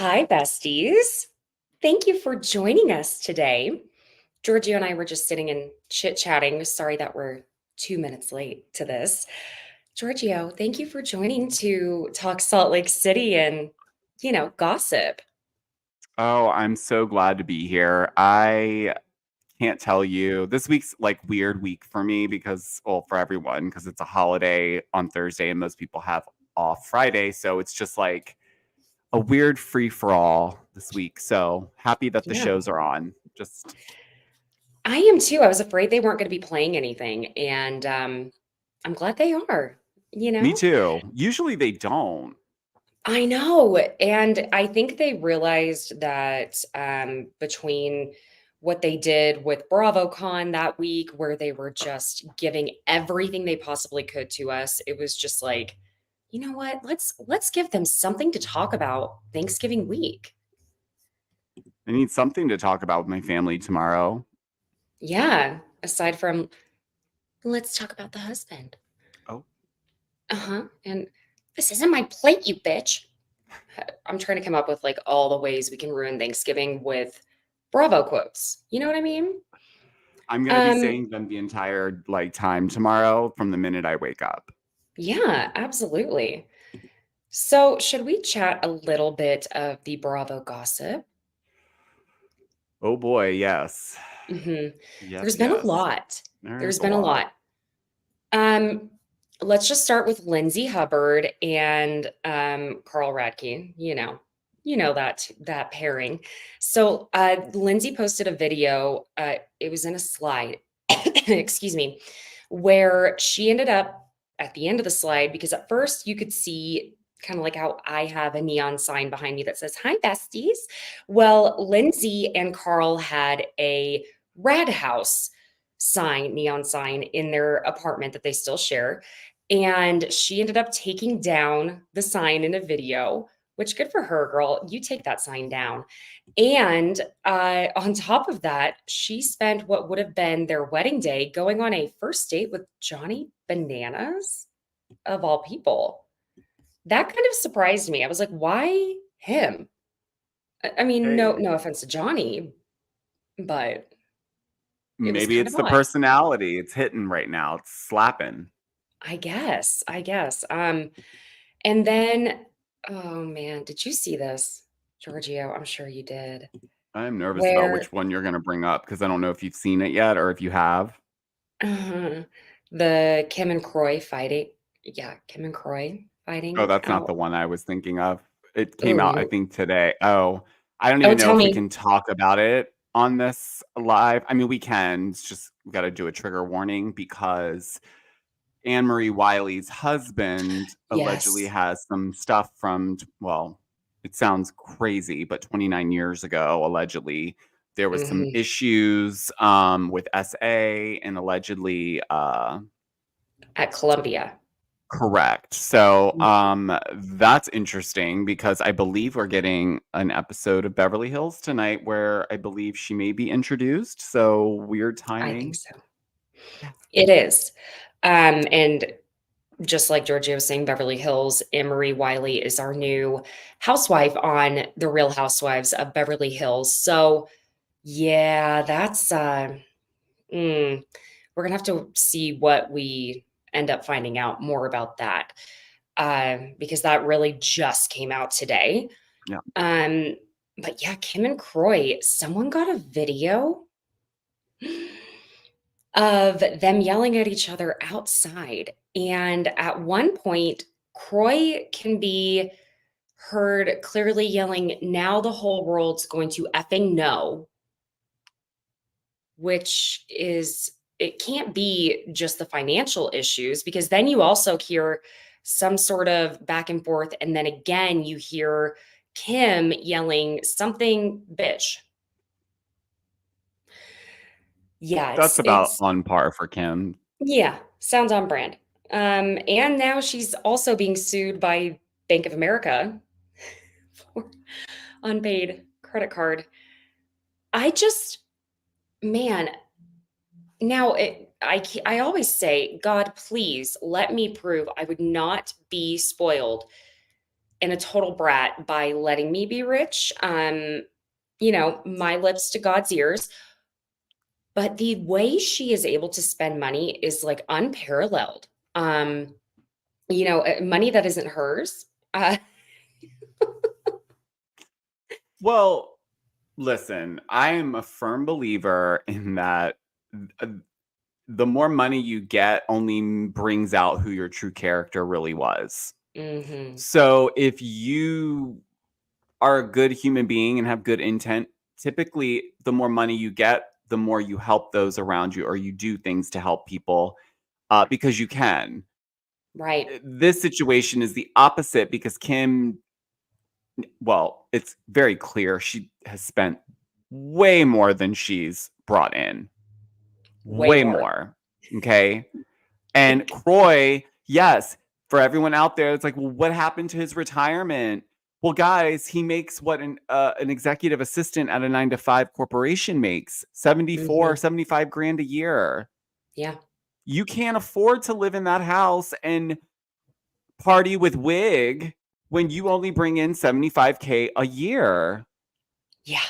Hi, besties. Thank you for joining us today. Georgio and I were just sitting and chit-chatting. Sorry that we're 2 minutes late to this. Georgio, thank you for joining to talk Salt Lake City and, gossip. Oh, I'm so glad to be here. I can't tell you. This week's like weird week for me because, well, for everyone, because it's a holiday on Thursday and most people have off Friday. So it's just like a weird free for all this week. So happy that the Yeah, shows are on. Just I am too. I was afraid they weren't going to be playing anything, and I'm glad they are, you me know? too. Usually they don't. I know. And I think they realized that between what they did with BravoCon that week, where they were just giving everything they possibly could to us, it was just like, you know what? Let's give them something to talk about Thanksgiving week. I need something to talk about with my family tomorrow. Yeah. Aside from let's talk about the husband. Oh, Uh-huh. And this isn't my plate, you bitch. I'm trying to come up with like all the ways we can ruin Thanksgiving with Bravo quotes. You know what I mean? I'm gonna be Um, saying them the entire like time tomorrow from the minute I wake up. yeah, absolutely. So, should we chat a little bit of the Bravo gossip? Oh boy, yes. hmm Yes, There's been a yes. lot. There's There's a been a lot. lot. Um, let's just start with Lindsay Hubbard and Carl Radke. You know that pairing. So, Lindsay posted a video. It was in a slide. Excuse me, where she ended up at the end of the slide because at first you could see kind of like how I have a neon sign behind me that says "Hi, besties." Well, Lindsay and Carl had a Rad House sign, neon sign in their apartment that they still share. And she ended up taking down the sign in a video, which good for her, girl. You take that sign down. And on top of that, she spent what would have been their wedding day going on a first date with Johnny Bananas, of all people. That kind of surprised me. I was like, why him? I mean, no, Hey, no offense to Johnny, but it was maybe kind of it's the odd. personality. It's hitting right now. It's slapping. I guess. And then, oh man, did you see this, Giorgio? I'm sure you did. I'm nervous about Where which one you're going to bring up because I don't know if you've seen it yet or if you have. uh, the Kim and Croy fighting, yeah, Kim and Croy Oh, fighting that's not the out. one I was thinking of. It came out, I Ooh, think, today. Oh, I don't oh, even know tell if we me. can talk about it on this live. I mean, we can. It's just we got to do a trigger warning because Anne Marie Wiley's husband allegedly Yes. has some stuff from, well, it sounds crazy, but 29 years ago, allegedly, there was some hmm issues with SA and allegedly At Columbia. correct. So Mhm. that's interesting because I believe we're getting an episode of Beverly Hills tonight where I believe she may be introduced. So weird I think timing. so. Yeah. It is. And just like Georgia was saying, Beverly Hills, Emery Wiley is our new housewife on The Real Housewives of Beverly Hills. So, yeah, that's mm, we're gonna have to see what we end up finding out more about that because that really just came out today. Yeah. Um, but yeah, Kim and Croy, someone got a video of them yelling at each other outside. And at one point, Croy can be heard clearly yelling, "Now the whole world's going to effing know," which is, it can't be just the financial issues because then you also hear some sort of back and forth. And then again, you hear Kim yelling something, bitch. Yeah, That's about it's, on par for Kim. yeah, sounds on brand. And now she's also being sued by Bank of America for unpaid credit card. I just, man, now I always say, God, please let me prove I would not be spoiled and a total brat by letting me be rich. My lips to God's ears. But the way she is able to spend money is like unparalleled. Money that isn't hers. Well, listen, I am a firm believer in that uh, the more money you get only brings out who your true character really was. Mhm. So if you are a good human being and have good intent, typically the more money you get, the more you help those around you or you do things to help people because you can. Right. This situation is the opposite because Kim, well, it's very clear she has spent way more than she's brought in. Way Way more. more. Okay. And Croy, yes, for everyone out there, it's like, well, what happened to his retirement? Well, guys, he makes what an executive assistant at a 9 to 5 corporation makes 74, Mhm. 75 grand a year. Yeah. You can't afford to live in that house and party with Wig when you only bring in 75K a year. Yeah.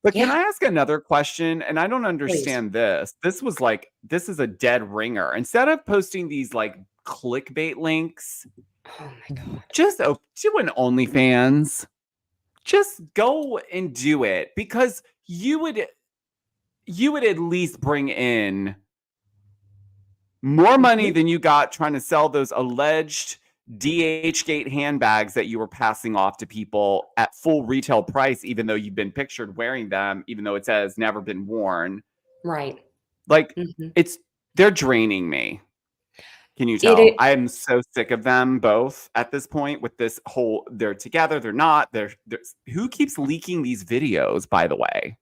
But can Yeah. I ask another question? And I don't Please. understand this. This is a dead ringer. Instead of posting these like clickbait links, Oh my god. just do an OnlyFans. Just go and do it because you would at least bring in more money Mhm. than you got trying to sell those alleged DH gate handbags that you were passing off to people at full retail price, even though you've been pictured wearing them, even though it says never been worn. Right. Like Mhm. it's they're draining me. Can you It tell? it I am so sick of them both at this point with this whole they're together, they're not. They're who keeps leaking these videos, by the way?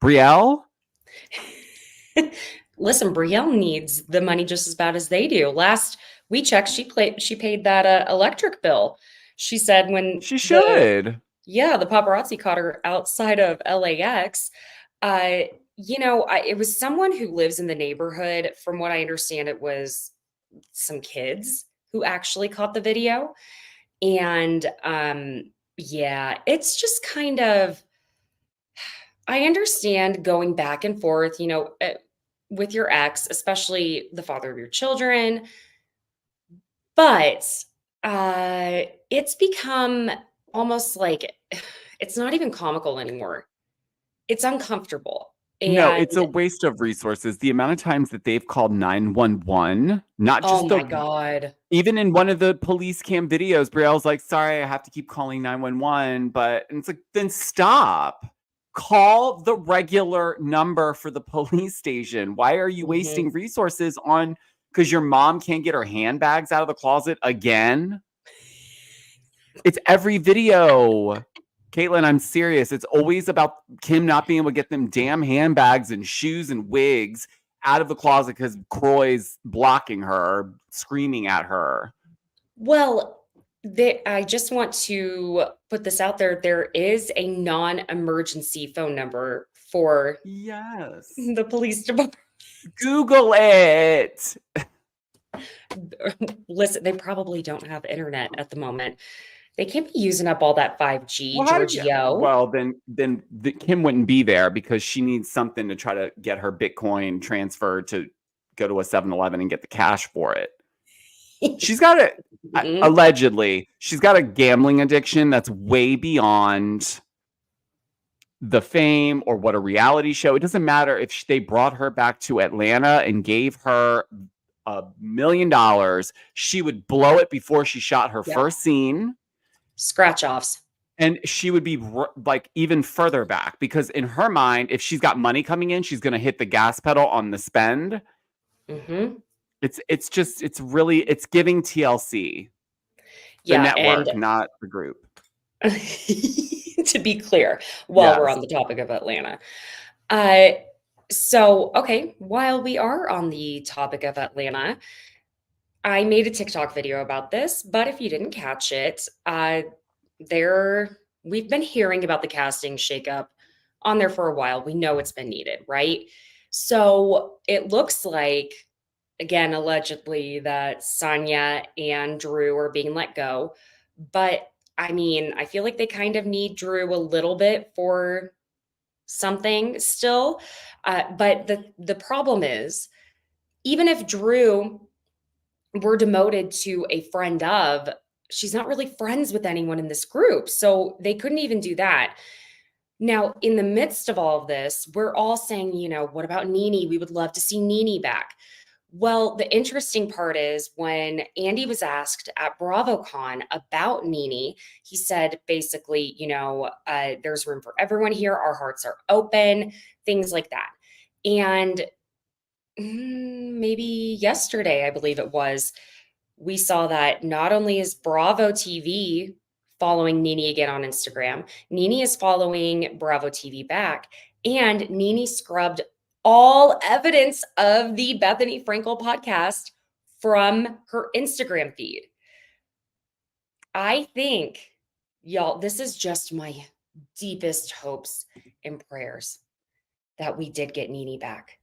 Brielle? Listen, Brielle needs the money just as bad as they do. Last we checked, she paid that electric bill. She said when She the should. yeah, the paparazzi caught her outside of LAX. Uh, it was someone who lives in the neighborhood. From what I understand, it was some kids who actually caught the video. And yeah, it's just kind of, I understand going back and forth, with your ex, especially the father of your children, but it's become almost like it's not even comical anymore. It's uncomfortable. No, And it's a waste of resources. The amount of times that they've called 911, not oh just the my God. even in one of the police cam videos, Brielle's like, sorry, I have to keep calling 911. But and it's like, then stop. Call the regular number for the police station. Why are you Mhm. wasting resources on because your mom can't get her handbags out of the closet again? It's every video. Caitlin, I'm serious. It's always about Kim not being able to get them damn handbags and shoes and wigs out of the closet because Croy's blocking her, screaming at her. Well, I just want to put this out there. There is a non-emergency phone number for Yes. the police department. Google it. Listen, they probably don't have internet at the moment. They can't be using up all that 5G, Well, how do you? Giorgio. Well, Kim wouldn't be there because she needs something to try to get her Bitcoin transferred to go to a 7-Eleven and get the cash for it. She's got a Mhm. allegedly, she's got a gambling addiction that's way beyond the fame or what a reality show. It doesn't matter if they brought her back to Atlanta and gave her $1 million, she would blow it before she shot her Yep. first scene. Scratch offs. And she would be like even further back because in her mind, if she's got money coming in, she's going to hit the gas pedal on the spend. Hmm. It's giving TLC, the Yeah, and network, not the group. to be clear, while we're Yes. on the topic of Atlanta. Uh, okay, while we are on the topic of Atlanta, I made a TikTok video about this, but if you didn't catch it, there we've been hearing about the casting shakeup on there for a while. We know it's been needed, right? So it looks like, again, allegedly, that Sonia and Drew are being let go, but I mean, I feel like they kind of need Drew a little bit for something still. But the problem is, even if Drew were demoted to a friend of, she's not really friends with anyone in this group. So they couldn't even do that. Now, in the midst of all of this, we're all saying, what about Nene? We would love to see Nene back. Well, the interesting part is when Andy was asked at BravoCon about Nene, he said basically, there's room for everyone here. Our hearts are open, things like that. And maybe yesterday, I believe it was, we saw that not only is Bravo TV following Nene again on Instagram, Nene is following Bravo TV back, and Nene scrubbed all evidence of the Bethany Frankel podcast from her Instagram feed. I think, y'all, this is just my deepest hopes and prayers that we did get Nene back.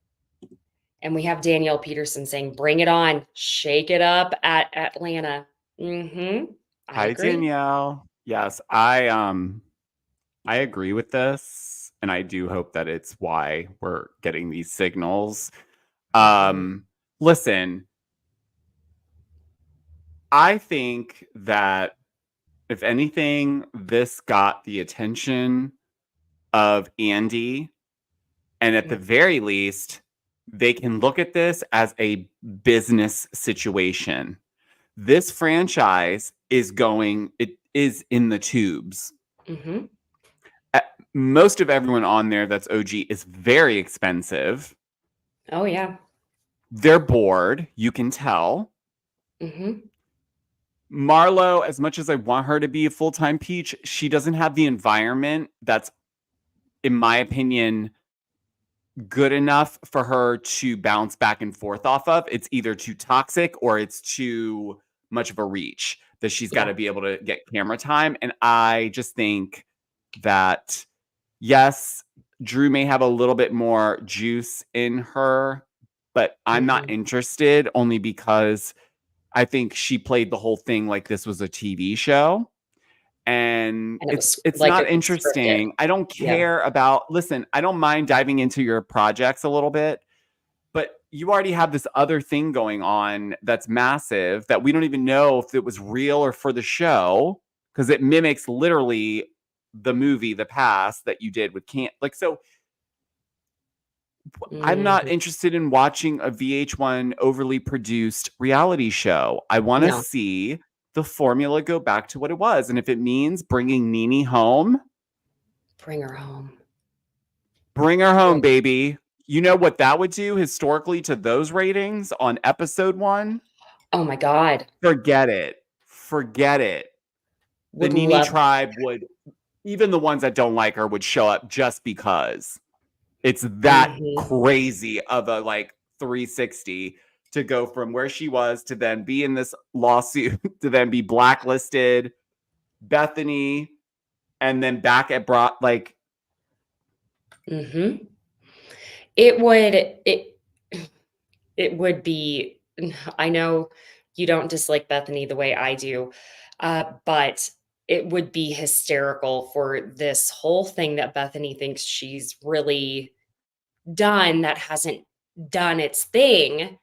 And we have Danielle Peterson saying, bring it on, shake it up at Atlanta. I Hi, agree. Danielle. Yes, I agree with this, and I do hope that it's why we're getting these signals. Mhm. Listen, I think that if anything, this got the attention of Andy, and at the Mm, very least, they can look at this as a business situation. This franchise it is in the tubes. mhm. Most of everyone on there that's OG is very expensive. Oh, yeah. They're bored, you can tell. Mhm. Marlo, as much as I want her to be a full-time peach, she doesn't have the environment that's, in my opinion, good enough for her to bounce back and forth off of. It's either too toxic or it's too much of a reach that she's got Yeah. to be able to get camera time. And I just think that, yes, Drew may have a little bit more juice in her, but I'm not Mhm. interested only because I think she played the whole thing like this was a TV show, and And it was it's like not it was scripted. interesting. I don't Yeah. care about, listen, I don't mind diving into your projects a little bit, but you already have this other thing going on that's massive that we don't even know if it was real or for the show, because it mimics literally the movie The Past that you did with Can't, like, so I'm not Mhm. interested in watching a VH1 overly produced reality show. I want to No, see the formula go back to what it was. And if it means bringing Nene home, bring her home. bring her home, Bring baby. You know what that would do historically to those ratings on episode one? Oh my god. Forget it. Forget it. The Would Nene love tribe would, even the ones that don't like her, would show up just because. It's that Mhm. crazy of a like 360 to go from where she was to then be in this lawsuit to then be blacklisted, Bethany, and then back at like Mhm. It would it it would be I know you don't dislike Bethany the way I do, but it would be hysterical for this whole thing that Bethany thinks she's really done that hasn't done its thing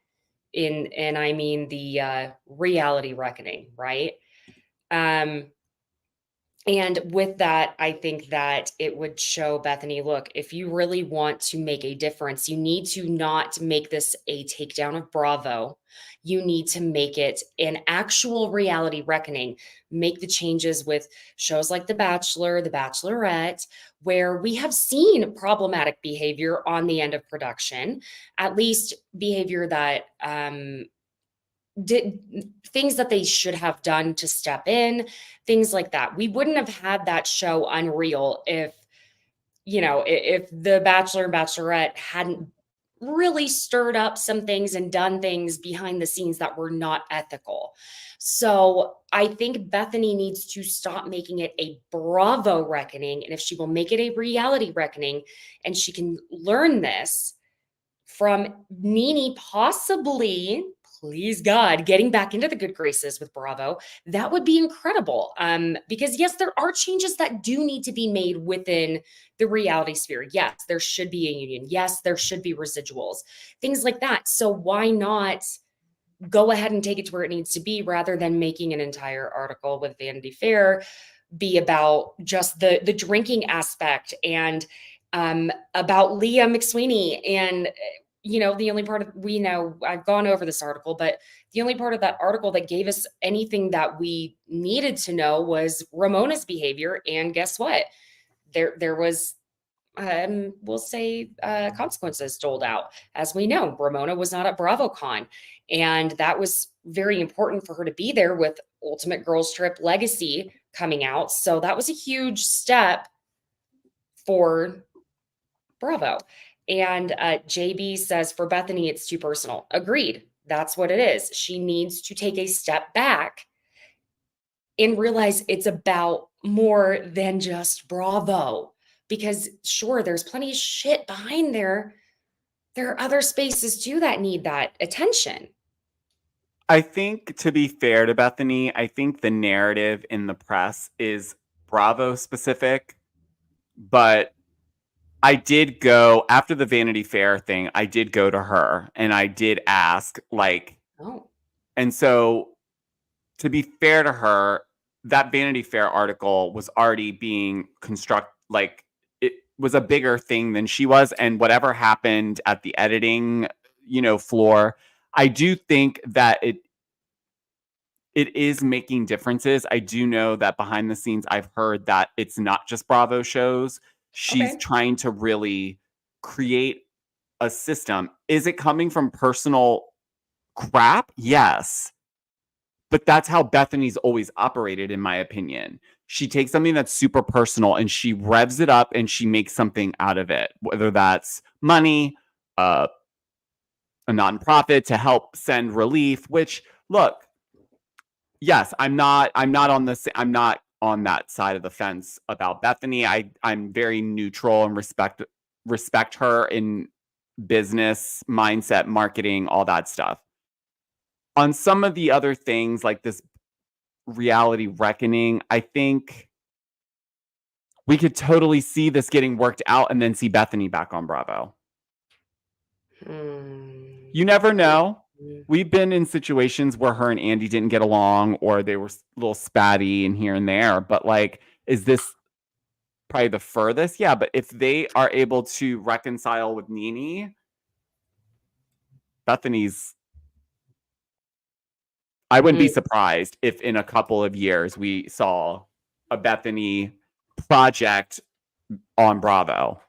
and I mean the reality reckoning, right? Um, and with that, I think that it would show Bethany, look, if you really want to make a difference, you need to not make this a takedown of Bravo. You need to make it an actual reality reckoning. Make the changes with shows like The Bachelor, The Bachelorette, where we have seen problematic behavior on the end of production, at least behavior that did things that they should have done to step in, things like that. We wouldn't have had that show Unreal if, if The Bachelor and Bachelorette hadn't really stirred up some things and done things behind the scenes that were not ethical. So I think Bethany needs to stop making it a Bravo reckoning. And if she will make it a reality reckoning and she can learn this from Nene, possibly, please God, getting back into the good graces with Bravo, that would be incredible. Because yes, there are changes that do need to be made within the reality sphere. Yes, there should be a union. Yes, there should be residuals, things like that. So why not go ahead and take it to where it needs to be rather than making an entire article with Vanity Fair be about just the drinking aspect and about Leah McSweeney and the only part of we know I've gone over this article, but the only part of that article that gave us anything that we needed to know was Ramona's behavior. And guess what? There was we'll say consequences doled out. As we know, Ramona was not at BravoCon, and that was very important for her to be there with Ultimate Girls Trip Legacy coming out. So that was a huge step for Bravo. And JB says for Bethany, it's too personal. Agreed. That's what it is. She needs to take a step back and realize it's about more than just Bravo. Because sure, there's plenty of shit behind there. There are other spaces too that need that attention. I think, to be fair to Bethany, I think the narrative in the press is Bravo specific, but I did go after the Vanity Fair thing. I did go to her and I did ask, like, Oh, and so to be fair to her, that Vanity Fair article was already being like it was a bigger thing than she was, and whatever happened at the editing, floor, I do think that it is making differences. I do know that behind the scenes, I've heard that it's not just Bravo shows. She's okay. trying to really create a system. Is it coming from personal crap? Yes. But that's how Bethany's always operated, in my opinion. She takes something that's super personal and she revs it up and she makes something out of it, whether that's money, a nonprofit to help send relief, which, look, yes, I'm not on that side of the fence about Bethany. I'm very neutral and respect her in business, mindset, marketing, all that stuff. On some of the other things like this reality reckoning, I think we could totally see this getting worked out and then see Bethany back on Bravo. You never know. We've been in situations where her and Andy didn't get along or they were a little spatty and here and there. But like, is this probably the furthest? Yeah. But if they are able to reconcile with Nene, Bethany's, I wouldn't be surprised if in a couple of years we saw a Bethany project on Bravo.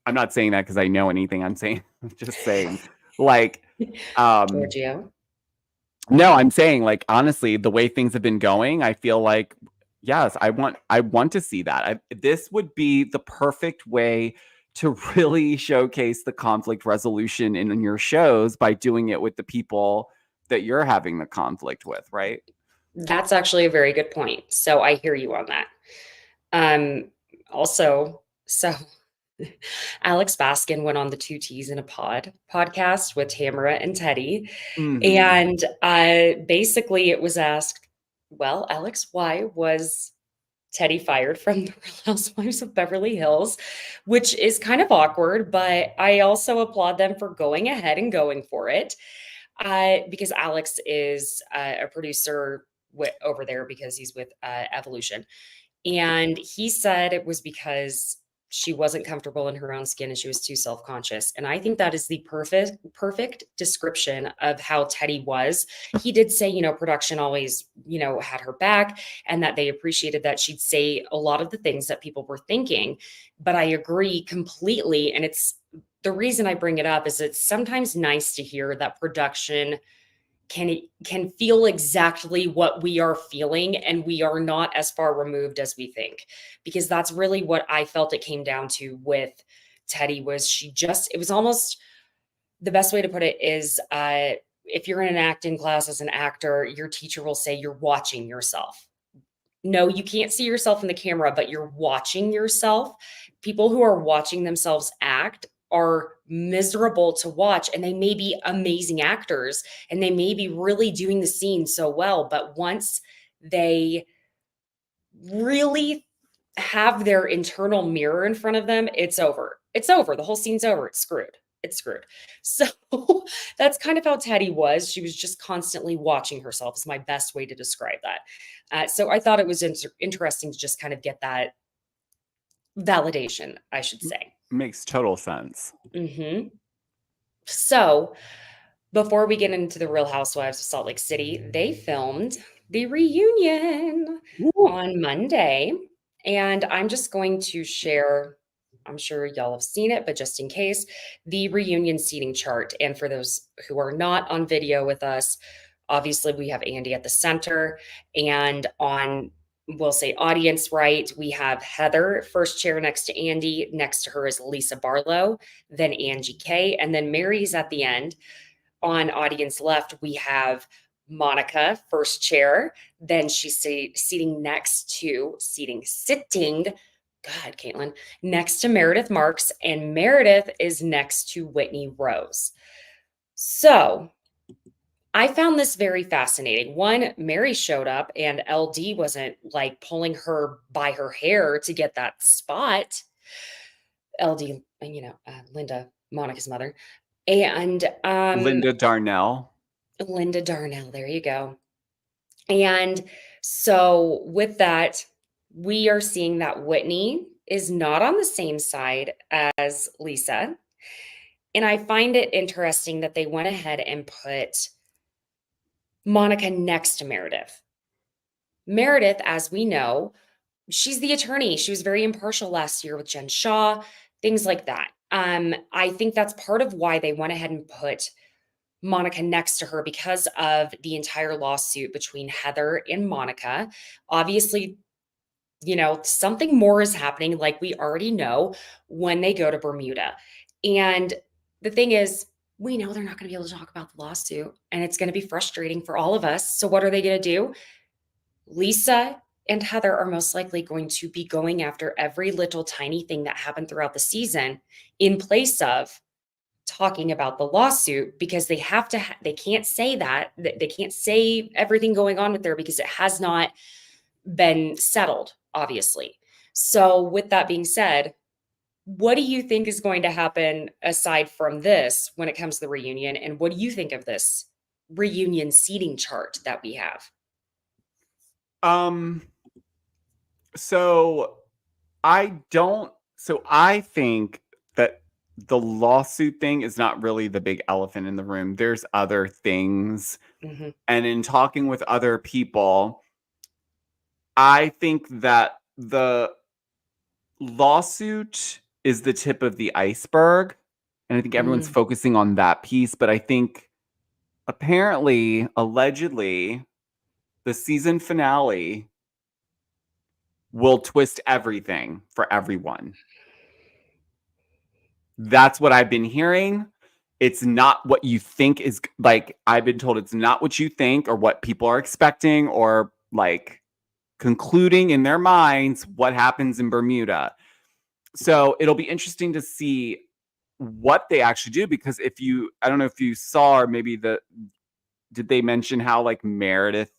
I'm not saying that because I know anything. I'm just saying, like, Georgio. no, I'm saying, like, honestly, the way things have been going, I feel like, yes, I want to see that. This would be the perfect way to really showcase the conflict resolution in your shows by doing it with the people that you're having the conflict with, right? That's actually a very good point. So I hear you on that. Also, so Alex Baskin went on the Two T's in a podcast with Tamara and Teddy. Mhm. And basically it was asked, well, Alex, why was Teddy fired from the Real Housewives of Beverly Hills? Which is kind of awkward, but I also applaud them for going ahead and going for it. Because Alex is a producer over there because he's with Evolution. And he said it was because she wasn't comfortable in her own skin and she was too self-conscious. And I think that is the perfect description of how Teddy was. He did say, production always, had her back and that they appreciated that she'd say a lot of the things that people were thinking. But I agree completely. And it's the reason I bring it up is it's sometimes nice to hear that production can feel exactly what we are feeling and we are not as far removed as we think, because that's really what I felt it came down to with Teddy. Was it was almost, the best way to put it is if you're in an acting class as an actor, your teacher will say you're watching yourself. No, you can't see yourself in the camera, but you're watching yourself. People who are watching themselves act are miserable to watch, and they may be amazing actors and they may be really doing the scene so well, but once they really have their internal mirror in front of them, it's over. It's over. The whole scene's over. It's screwed. It's screwed. So that's kind of how Teddy was. She was just constantly watching herself, is my best way to describe that. So I thought it was interesting to just kind of get that validation, I should say. Makes total sense. Hmm. So before we get into the Real Housewives of Salt Lake City, they filmed the reunion Woo. on Monday. And I'm just going to share, I'm sure y'all have seen it, but just in case, the reunion seating chart. And for those who are not on video with us, obviously we have Andy at the center. And on, we'll say audience right, we have Heather, first chair next to Andy. Next to her is Lisa Barlow, then Angie K. And then Mary's at the end. On audience left, we have Monica, first chair. Then she's sitting, God, Caitlin, next to Meredith Marks, and Meredith is next to Whitney Rose. So I found this very fascinating. One, Mary showed up, and LD wasn't like pulling her by her hair to get that spot. LD, Linda, Monica's mother. And Linda Darnell. Linda Darnell, there you go. And so with that, we are seeing that Whitney is not on the same side as Lisa. And I find it interesting that they went ahead and put Monica next to Meredith. Meredith, as we know, she's the attorney. She was very impartial last year with Jen Shaw, things like that. I think that's part of why they went ahead and put Monica next to her, because of the entire lawsuit between Heather and Monica. Obviously, something more is happening, like we already know, when they go to Bermuda. And the thing is, we know they're not going to be able to talk about the lawsuit, and it's going to be frustrating for all of us. So, what are they going to do? Lisa and Heather are most likely going to be going after every little tiny thing that happened throughout the season in place of talking about the lawsuit, because they have to they can't say that they can't say everything going on with her because it has not been settled, obviously. So with that being said, what do you think is going to happen aside from this when it comes to the reunion, and what do you think of this reunion seating chart that we have? So I think that the lawsuit thing is not really the big elephant in the room. There's other things. Mhm. And in talking with other people, I think that the lawsuit is the tip of the iceberg. And I think everyone's Mm. focusing on that piece. But I think apparently, allegedly, the season finale will twist everything for everyone. That's what I've been hearing. It's not what you think is, like, I've been told it's not what you think or what people are expecting or like concluding in their minds what happens in Bermuda. So it'll be interesting to see what they actually do, because I don't know if you saw, or maybe did they mention how like Meredith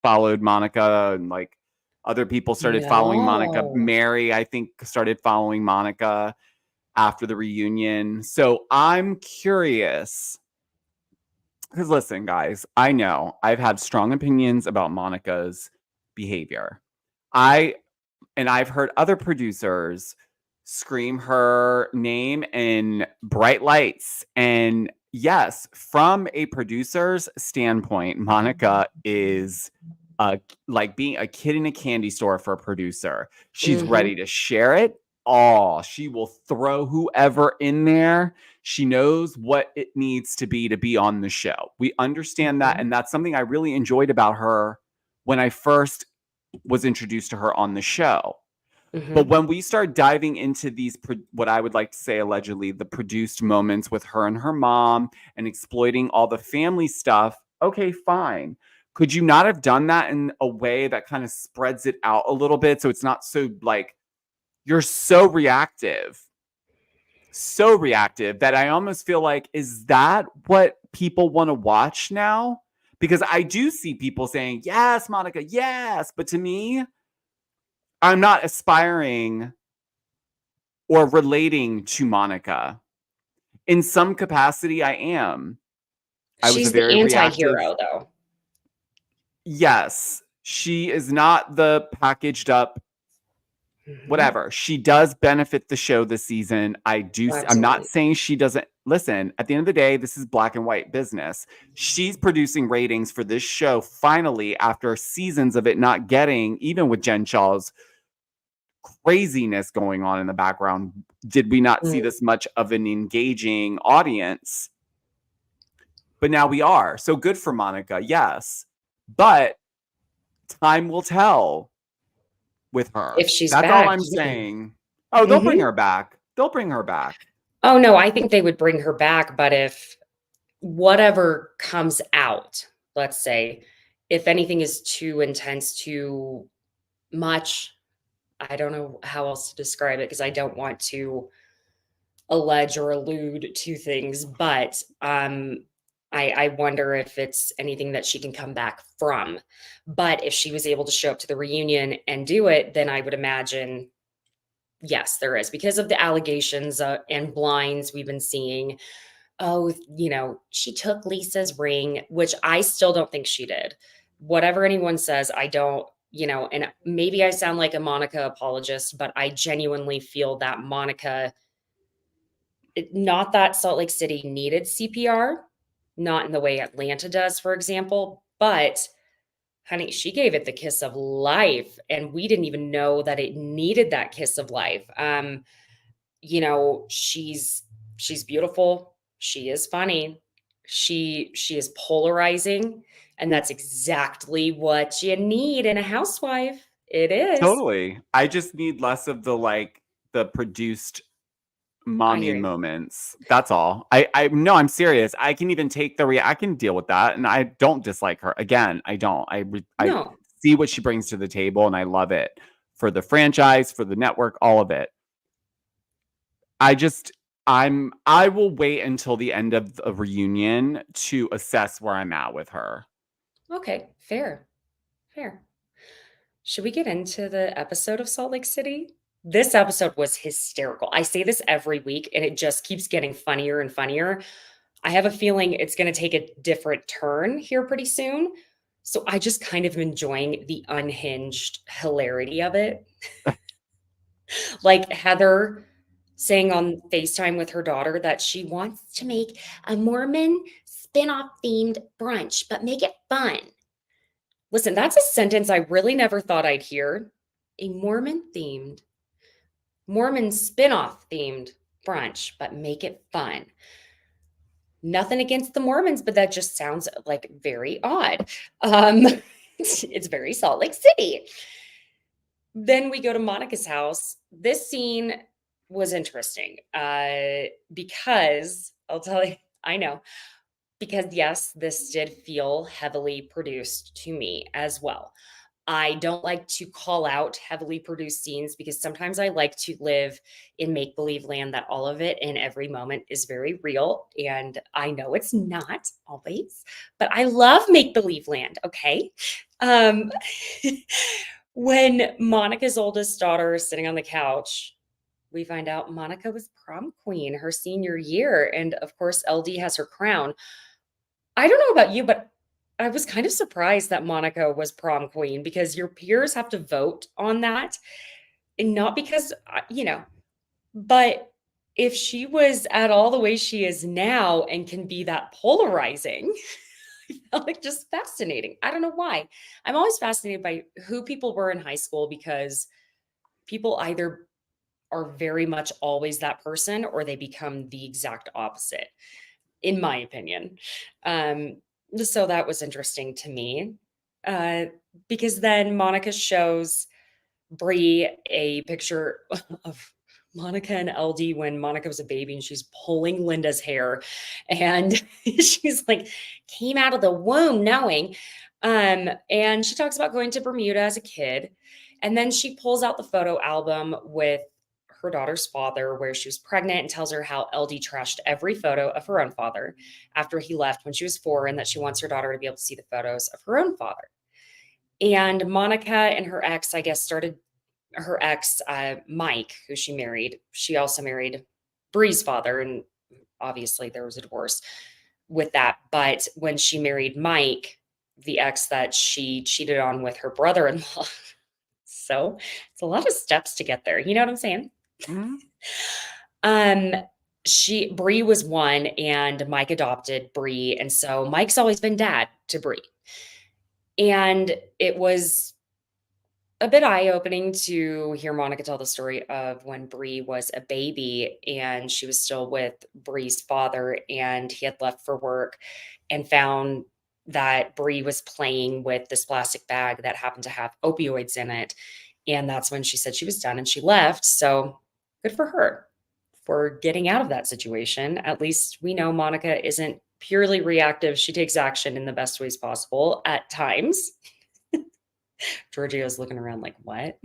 followed Monica and like other people started following Monica? No. Mary, I think, started following Monica after the reunion. So I'm curious, because listen, guys, I know I've had strong opinions about Monica's behavior. I've heard other producers scream her name in bright lights. And yes, from a producer's standpoint, Monica is like being a kid in a candy store for a producer. She's Mhm. ready to share it all. She will throw whoever in there. She knows what it needs to be on the show. We understand that. Mhm. And that's something I really enjoyed about her when I first was introduced to her on the show. But Mhm. when we start diving into these, what I would like to say allegedly, the produced moments with her and her mom and exploiting all the family stuff, okay, fine. Could you not have done that in a way that kind of spreads it out a little bit so it's not so like you're so reactive? so reactive that I almost feel like, is that what people want to watch now? Because I do see people saying, yes, Monica, yes. But to me, I'm not aspiring or relating to Monica. In some capacity, I am. I was a She's the very reactive. anti-hero though. Yes, she is not the packaged up Hmm. whatever. She does benefit the show this season. I'm not Absolutely. saying she doesn't. Listen, at the end of the day, this is black and white business. She's producing ratings for this show finally after seasons of it not getting, even with Jen Shaw's craziness going on in the background. Did we not see Mm. this much of an engaging audience? But now we are. So good for Monica, yes. But time will tell with If her. she's That's all back, I'm yeah. saying. Oh, they'll bring Hmm. her back. They'll bring her back. Oh no, I think they would bring her back, but if whatever comes out, let's say, if anything is too intense, too much, I don't know how else to describe it because I don't want to allege or allude to things, but I wonder if it's anything that she can come back from. But if she was able to show up to the reunion and do it, then I would imagine yes, there is because of the allegations and blinds we've been seeing. Oh, she took Lisa's ring, which I still don't think she did. Whatever anyone says, I don't, and maybe I sound like a Monica apologist, but I genuinely feel that Monica, not that Salt Lake City needed CPR, not in the way Atlanta does, for example, but honey, she gave it the kiss of life. And we didn't even know that it needed that kiss of life. She's beautiful, she is funny, she is polarizing, and that's exactly what you need in a housewife. It is. Totally. I just need less of the produced I mommy hear you. moments. That's all. I no, I'm serious. I can even take I can deal with that, and I don't dislike her. Again, I don't. I No. see what she brings to the table, and I love it for the franchise, for the network, all of it. I just I will wait until the end of the reunion to assess where I'm at with her. Okay, fair. Should we get into the episode of Salt Lake City? This episode was hysterical. I say this every week and it just keeps getting funnier and funnier. I have a feeling it's going to take a different turn here pretty soon. So I just kind of enjoying the unhinged hilarity of it. Like Heather saying on FaceTime with her daughter that she wants to make a Mormon spin-off themed brunch, but make it fun. Listen, that's a sentence I really never thought I'd hear. A Mormon spin-off themed brunch, but make it fun. Nothing against the Mormons, but that just sounds like very odd. It's very Salt Lake City. Then we go to Monica's house. This scene was interesting because I'll tell you, I know, because yes, this did feel heavily produced to me as well. I don't like to call out heavily produced scenes because sometimes I like to live in make believe land that all of it in every moment is very real. And I know it's not always, but I love make believe land. Okay. Um, when Monica's oldest daughter is sitting on the couch, we find out Monica was prom queen her senior year. And of course, LD has her crown. I don't know about you, but I was kind of surprised that Monica was prom queen because your peers have to vote on that. And not because, but if she was at all the way she is now and can be that polarizing, I felt like just fascinating. I don't know why. I'm always fascinated by who people were in high school because people either are very much always that person or they become the exact opposite, in my opinion. Um, so that was interesting to me uh, because then Monica shows Bree a picture of Monica and LD when Monica was a baby and she's pulling Linda's hair. And she's like, came out of the womb knowing. And she talks about going to Bermuda as a kid. And then she pulls out the photo album with her daughter's father, where she was pregnant, and tells her how LD trashed every photo of her own father after he left when she was 4, and that she wants her daughter to be able to see the photos of her own father. And Monica and her ex, I guess, her ex, Mike, who she married. She also married Bree's father, and obviously there was a divorce with that. But when she married Mike, the ex that she cheated on with her brother-in-law, so it's a lot of steps to get there. You know what I'm saying? Mhm. Um, Bree was one, and Mike adopted Bree, and so Mike's always been dad to Bree. And it was a bit eye-opening to hear Monica tell the story of when Bree was a baby and she was still with Bree's father, and he had left for work and found that Bree was playing with this plastic bag that happened to have opioids in it. And that's when she said she was done and she left. So good for her for getting out of that situation. At least we know Monica isn't purely reactive. She takes action in the best ways possible at times. Georgio's looking around like, what?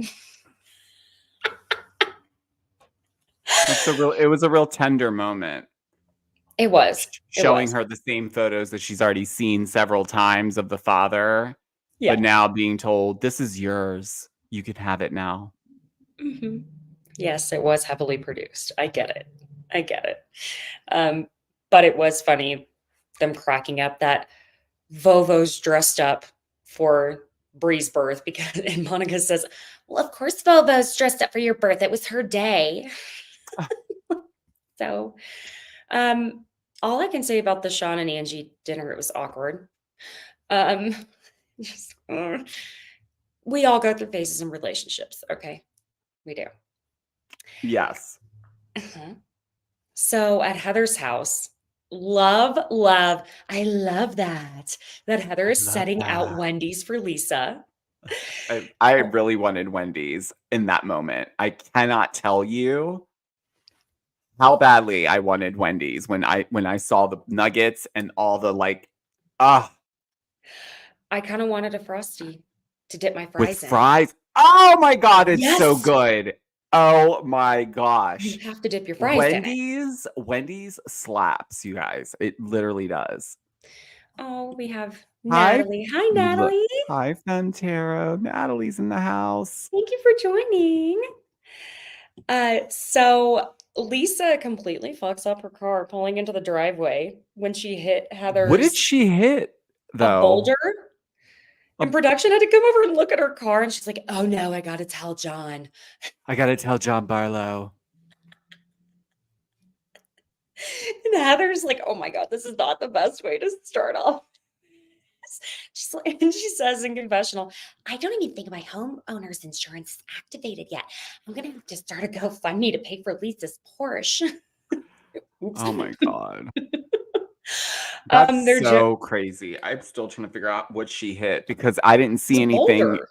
It was a real tender moment. It was. It Showing was. her the same photos that she's already seen several times of the father, Yeah. but now being told, "This is yours. You can have it now." Hmm. Yes, it was heavily produced. I get it. I get it. Um, but it was funny them cracking up that Vovo's dressed up for Bree's birth because, and Monica says, well, of course Vovo's dressed up for your birth. It was her day. So, um, all I can say about the Sean and Angie dinner, it was awkward. Um, just, we all go through phases in relationships. Okay. We do. Yes. Uh-huh. So at Heather's house, love, I love that Heather I is love setting out that. Wendy's for Lisa. I Oh, really wanted Wendy's in that moment. I cannot tell you how badly I wanted Wendy's when I saw the nuggets and all the like, ah, I kind of wanted a Frosty to dip my with fries in. fries. Oh my god, it's so Yes, good. Oh my you gosh. have to dip your fries in it. Wendy's slaps, you guys. It literally does. Oh, we have Hi, Natalie. Hi, look. Natalie. Hi, Fentero. Natalie's in the house. Thank you for joining. So Lisa completely fucks up her car pulling into the driveway when she hit What did Heather's she hit a though? boulder. A And production had to come over and look at her car, and she's like, "Oh no, I gotta tell John." I gotta tell John Barlow. And Heather's like, "Oh my god, this is not the best way to start off." She's like, and she says in confessional, "I don't even think my homeowner's insurance is activated yet. I'm gonna have to start a GoFundMe to pay for Lisa's Porsche." Oops. Oh my god. That's They're so crazy. I'm still trying to figure out what she hit because I didn't it's see a anything boulder,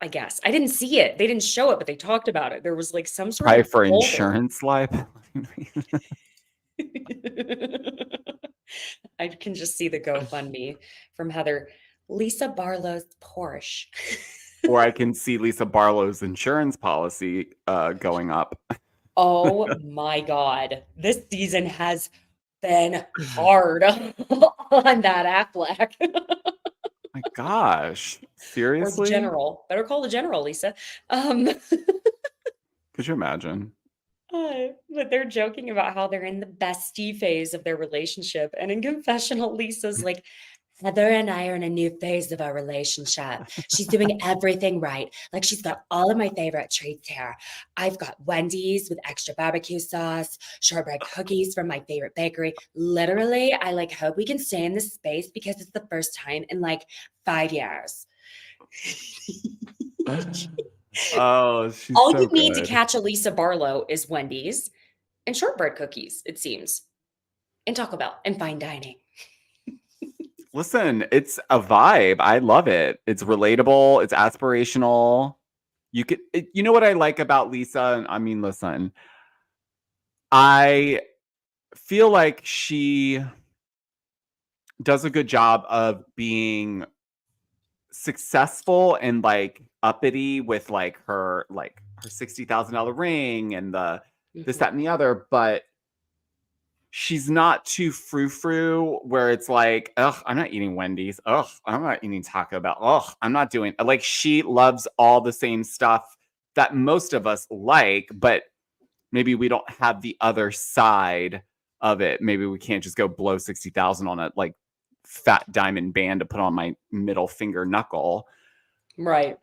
I guess. I didn't see it. They didn't show it, but they talked about it. There was like some sort probably of for boulder. insurance liability. I can just see the GoFundMe from Heather. Lisa Barlow's Porsche. Or I can see Lisa Barlow's insurance policy going up. Oh my God. This season has been hard on that Affleck. My gosh. Or the Seriously? general. Better call the general, Lisa. Um, Could you imagine? but they're joking about how they're in the bestie phase of their relationship. And in confessional, Lisa's like, Heather and I are in a new phase of our relationship. She's doing everything right. Like she's got all of my favorite treats here. I've got Wendy's with extra barbecue sauce, shortbread cookies from my favorite bakery. Literally, I like hope we can stay in this space because it's the first time in like 5 years. Oh, she's All you so need to good. catch a Lisa Barlow is Wendy's and shortbread cookies, it seems, and Taco Bell and fine dining. Listen, it's a vibe. I love it. It's relatable. It's aspirational. You know what I like about Lisa? I mean, listen, I feel like she does a good job of being successful and like uppity with like her $60,000 ring and the this, Mhm. that, and the other, but she's not too frou-frou where it's like, ugh, I'm not eating Wendy's. Ugh, I'm not eating Taco Bell. Ugh, I'm not doing like she loves all the same stuff that most of us like, but maybe we don't have the other side of it. Maybe we can't just go blow 60,000 on a like fat diamond band to put on my middle finger knuckle. Right.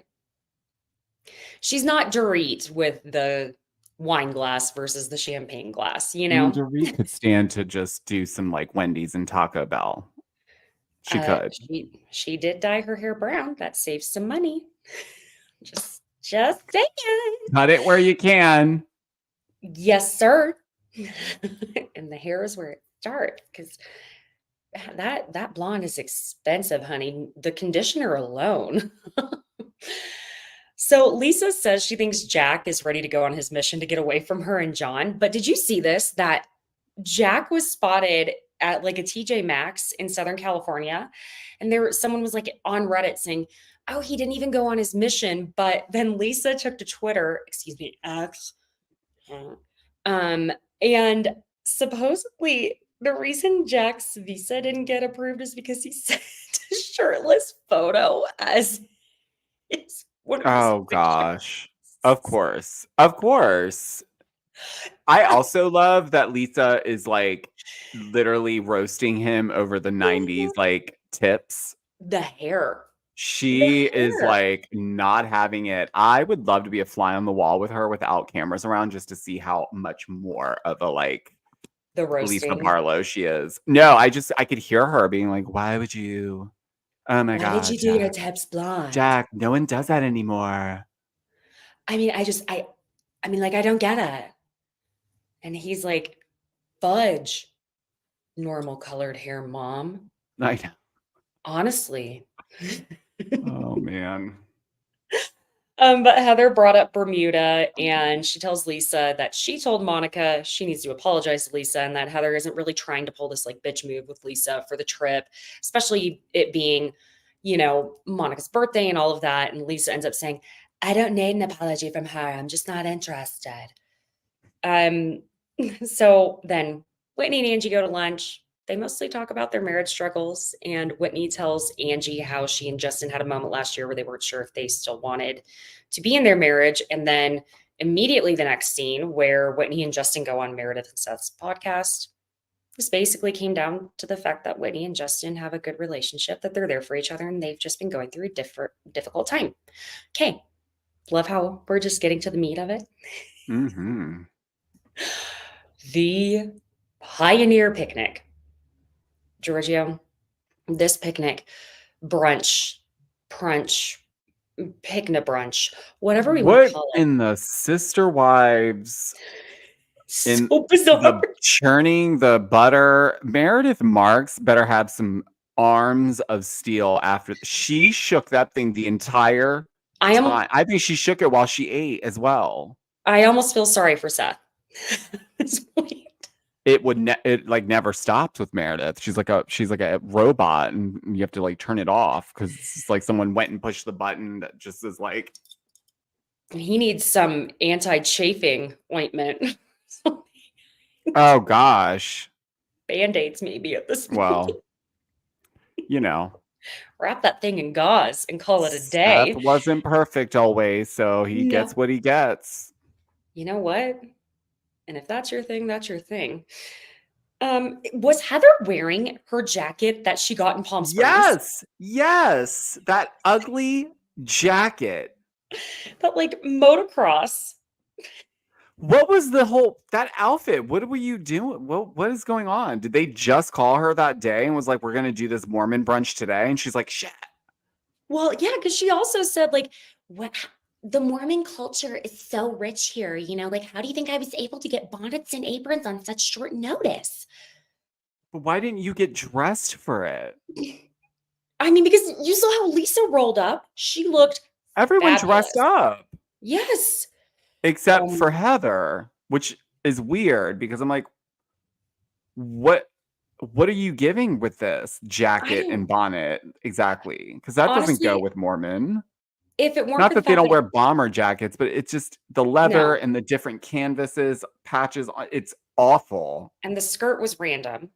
She's not Dorit with the wine glass versus the champagne glass, you know? Dorit could stand to just do some like Wendy's and Taco Bell. She could. She did dye her hair brown. That saves some money. Just saying. Cut it where you can. Yes, sir. And the hair is where it starts because that blonde is expensive, honey. The conditioner alone. So Lisa says she thinks Jack is ready to go on his mission to get away from her and John. But did you see this? That Jack was spotted at like a TJ Maxx in Southern California. And someone was like on Reddit saying, oh, he didn't even go on his mission. But then Lisa took to Twitter, excuse me, X, um, and supposedly the reason Jack's visa didn't get approved is because he sent a shirtless photo as one of his Oh pictures. gosh. Of course. Of course. I also love that Lisa is like literally roasting him over the 90s like tips. The hair. The She is hair. like not having it. I would love to be a fly on the wall with her without cameras around just to see how much more of a like The Lisa roasting. Barlow she is. No, I could hear her being like, why would you? Oh my Why did God, you do your Jack. tips blonde? Jack, no one does that anymore. I mean, I mean, like, I don't get it. And he's like, fudge, normal colored hair, mom. I know. Honestly. Oh man. But Heather brought up Bermuda and she tells Lisa that she told Monica she needs to apologize to Lisa and that Heather isn't really trying to pull this like bitch move with Lisa for the trip, especially it being, Monica's birthday and all of that. And Lisa ends up saying, I don't need an apology from her. I'm just not interested. Um, so then Whitney and Angie go to lunch. They mostly talk about their marriage struggles, and Whitney tells Angie how she and Justin had a moment last year where they weren't sure if they still wanted to be in their marriage. And then immediately the next scene where Whitney and Justin go on Meredith and Seth's podcast. This basically came down to the fact that Whitney and Justin have a good relationship, that they're there for each other, and they've just been going through a difficult time. Okay. Love how we're just getting to the meat of it. Mm-hmm. The Pioneer Picnic. Giorgio, this picnic, brunch, picnic brunch, whatever we want to What call it. in the sister wives in So bizarre. the churning the butter? Meredith Marks better have some arms of steel after she shook that thing the entire I am time. I think she shook it while she ate as well. I almost feel sorry for Seth at this point. It like never stops with Meredith. She's like a robot, and you have to like turn it off because it's like someone went and pushed the button that just is like, He needs some anti-chafing ointment. oh gosh. Band-aids maybe at this point. Well, you know, Wrap that thing in gauze and call it a Seth day. wasn't perfect always, so he gets No. what he gets. You know what? And if that's your thing, that's your thing. Was Heather wearing her jacket that she got in Palm Springs? Yes, that ugly jacket. That like motocross. What was that outfit? What were you doing? What is going on? Did they just call her that day and was like, we're gonna do this Mormon brunch today? And she's like, shit. Well, yeah, because she also said like, what the Mormon culture is so rich here, like how do you think I was able to get bonnets and aprons on such short notice? But why didn't you get dressed for it? I mean, because you saw how Lisa rolled up. She looked Everyone dressed fabulous. up Yes. except Um, for Heather, which is weird because I'm like, what are you giving with this I jacket don't and bonnet exactly? Because that doesn't go honestly, with Mormon. If it weren't Not for the that they fact don't that wear bomber jackets, but it's just the leather no, and the different canvases, patches. It's awful. and the skirt was random.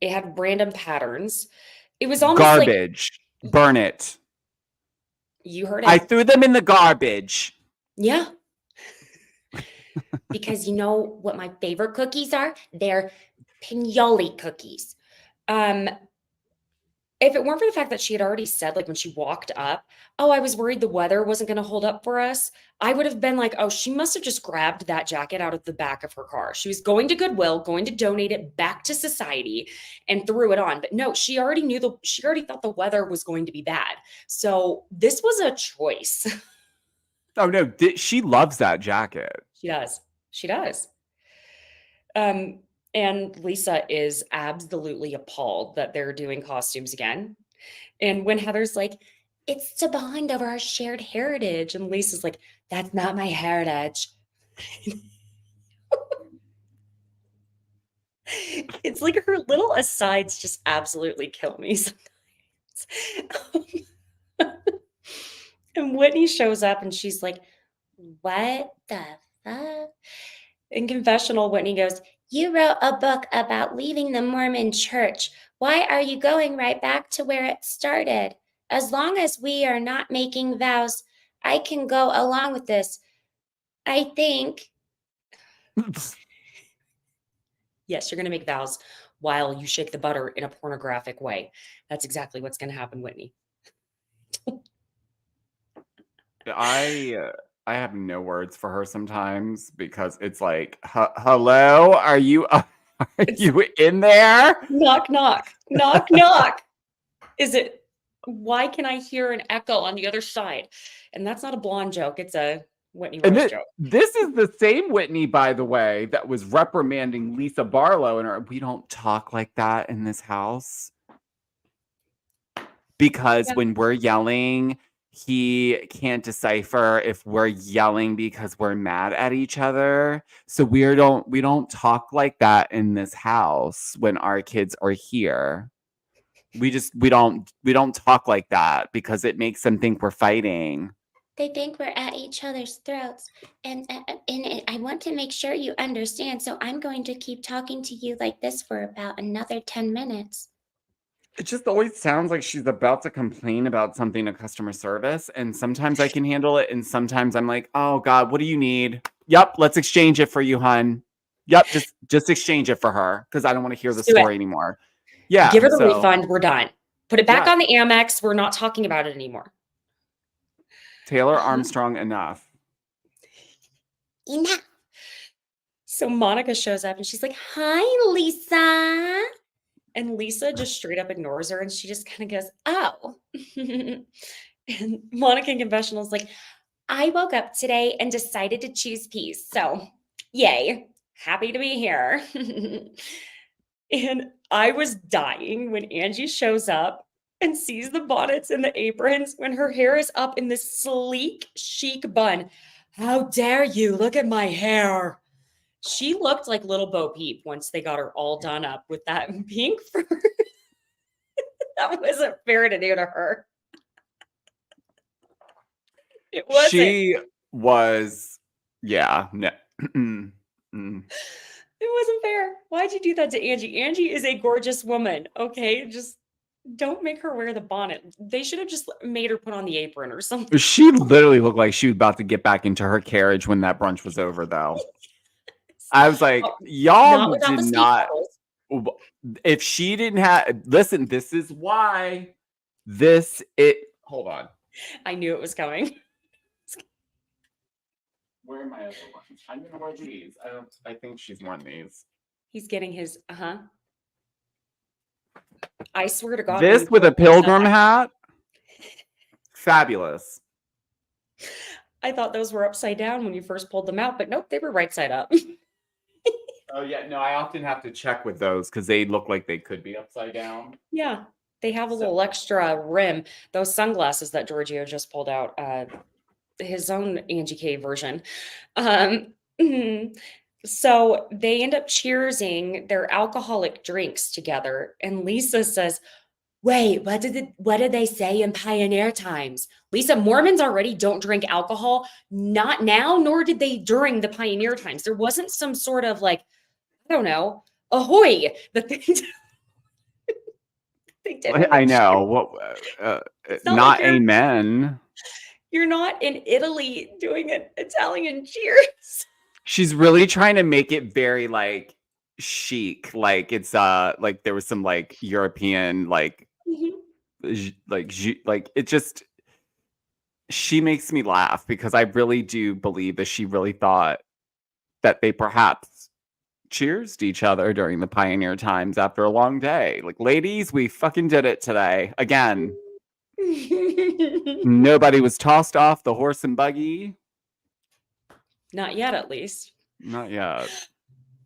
It had random patterns. It was almost like Garbage. Burn it. you heard I it. threw them in the garbage. Yeah, because you know what my favorite cookies are? They're pinoli cookies. Um, if it weren't for the fact that she had already said, like when she walked up, oh, I was worried the weather wasn't going to hold up for us, I would have been like, oh, she must have just grabbed that jacket out of the back of her car. She was going to Goodwill, going to donate it back to society and threw it on. But no, she already thought the weather was going to be bad. So this was a choice. Oh no, she loves that jacket. She does. She does. Um, and Lisa is absolutely appalled that they're doing costumes again. And when Heather's like, it's to bond over our shared heritage, and Lisa's like, that's not my heritage. It's like her little asides just absolutely kill me sometimes. And Whitney shows up and she's like, what the fuck? In confessional, Whitney goes, you wrote a book about leaving the Mormon church. Why are you going right back to where it started? As long as we are not making vows, I can go along with this. I think. Yes, you're going to make vows while you shake the butter in a pornographic way. That's exactly what's going to happen, Whitney. I I have no words for her sometimes because it's like, hello, are you are It's you in there? knock, knock, knock, knock. Is it, why can I hear an echo on the other side? And that's not a blonde joke. It's a Whitney And Rose joke. this is the same Whitney, by the way, that was reprimanding Lisa Barlow and her. We don't talk like that in this house because Yeah, when we're yelling, he can't decipher if we're yelling because we're mad at each other. So we don't talk like that in this house when our kids are here. We don't talk like that because it makes them think we're fighting. They think we're at each other's throats, and I want to make sure you understand. So I'm going to keep talking to you like this for about another 10 minutes. It just always sounds like she's about to complain about something to customer service, and sometimes I can handle it, and sometimes I'm like, "Oh God, what do you need? Yep, let's exchange it for you, hun. Yep, just exchange it for her because I don't want to hear the let's do it. story anymore." Give Yeah, her the so refund. We're done. Put it back yeah, on the Amex. We're not talking about it anymore. Taylor Uh-huh. Armstrong enough. Enough. So Monica shows up and she's like, hi, Lisa. And Lisa just straight up ignores her and she just kind of goes, oh. And Monica in confessional is like, I woke up today and decided to choose peace. So, yay. Happy to be here. And I was dying when Angie shows up and sees the bonnets and the aprons when her hair is up in this sleek, chic bun. How dare you? Look at my hair. She looked like little Bo Peep once they got her all done up with that pink fur. That wasn't fair to do to her. It wasn't. She was, yeah, no. Mm. It wasn't fair. Why'd you do that to Angie? Angie is a gorgeous woman. Okay, just don't make her wear the bonnet. They should have just made her put on the apron or something. She literally looked like she was about to get back into her carriage when that brunch was over, though. I was like, Oh, not y'all without did the speed not. bubbles. If she didn't have, listen, this is why hold on. I knew it was coming. Where are my other ones? I'm gonna wear these. I think she's worn these. He's getting his, I swear to God. when This you with a pulled those up, pilgrim hat. Fabulous. I thought those were upside down when you first pulled them out, but nope, they were right side up. Oh yeah, no, I often have to check with those because they look like they could be upside down. Yeah, they have a So- little extra rim. Those sunglasses that Giorgio just pulled out, his own Angie K version. Mhm. So they end up cheersing their alcoholic drinks together, and Lisa says, Wait, what did they say in pioneer times? Lisa, Mormons already don't drink alcohol, not now, nor did they during the pioneer times. There wasn't some sort of like, I don't know, ahoy, that they did when they I know. cheered. What? It's not like Not amen. you're not in Italy doing an Italian cheers. She's really trying to make it very like chic. Like it's like there was some like European like like it just she makes me laugh because I really do believe that she really thought that they perhaps cheers to each other during the pioneer times after a long day. Like, ladies, we fucking did it today. Again, nobody was tossed off the horse and buggy. Not yet, at least. Not yet.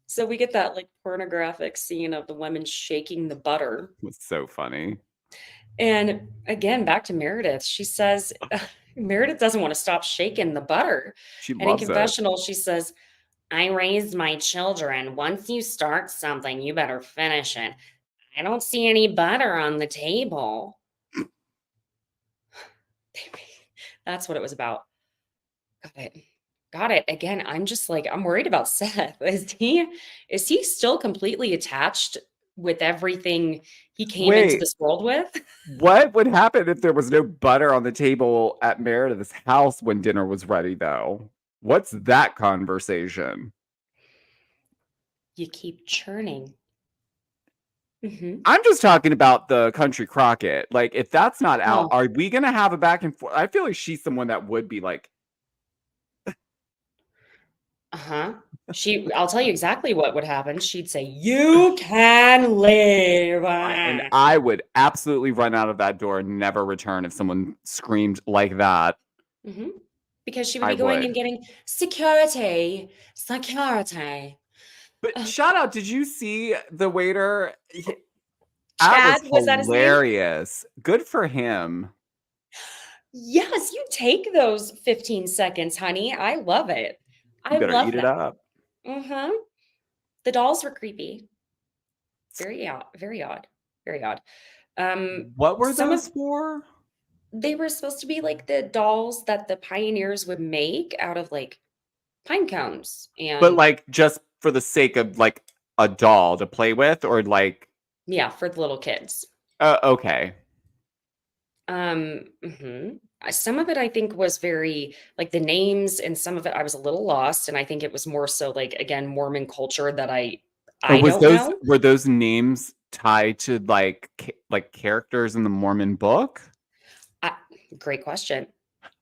So we get that like pornographic scene of the women shaking the butter. It was so funny. And again, back to Meredith. She says Meredith doesn't want to stop shaking the butter. She And in loves it. confessional, she says, I raised my children. Once you start something, you better finish it. I don't see any butter on the table. That's what it was about. Got it. Got it. Again, I'm just like, I'm worried about Seth. Is he still completely attached with everything he came into Wait. this world with? What would happen if there was no butter on the table at Meredith's house when dinner was ready, though? What's that conversation? You keep churning. I'm just talking about the Country Crockett. Like, if that's not out, Oh. are we going to have a back and forth? I feel like she's someone that would be like, Uh-huh. I'll tell you exactly what would happen. She'd say, you can leave. and I would absolutely run out of that door and never return if someone screamed like that. Because she would I be going would. and getting security. Security. But shout out, did you see the waiter? Chad, That was that his name? hilarious. Good for him. Yes, you take those 15 seconds, honey. I love it. I You better love eat it that. up. The dolls were creepy. Very odd. Very odd. Very odd. What were some those of for? they were supposed to be like the dolls that the pioneers would make out of like pine cones and But like just for the sake of like a doll to play with, or like yeah, for the little kids. Okay. Some of it I think was very like the names, and some of it I was a little lost, and I think it was more so like again Mormon culture that I don't know. Were those names tied to like characters in the Mormon book? Great question.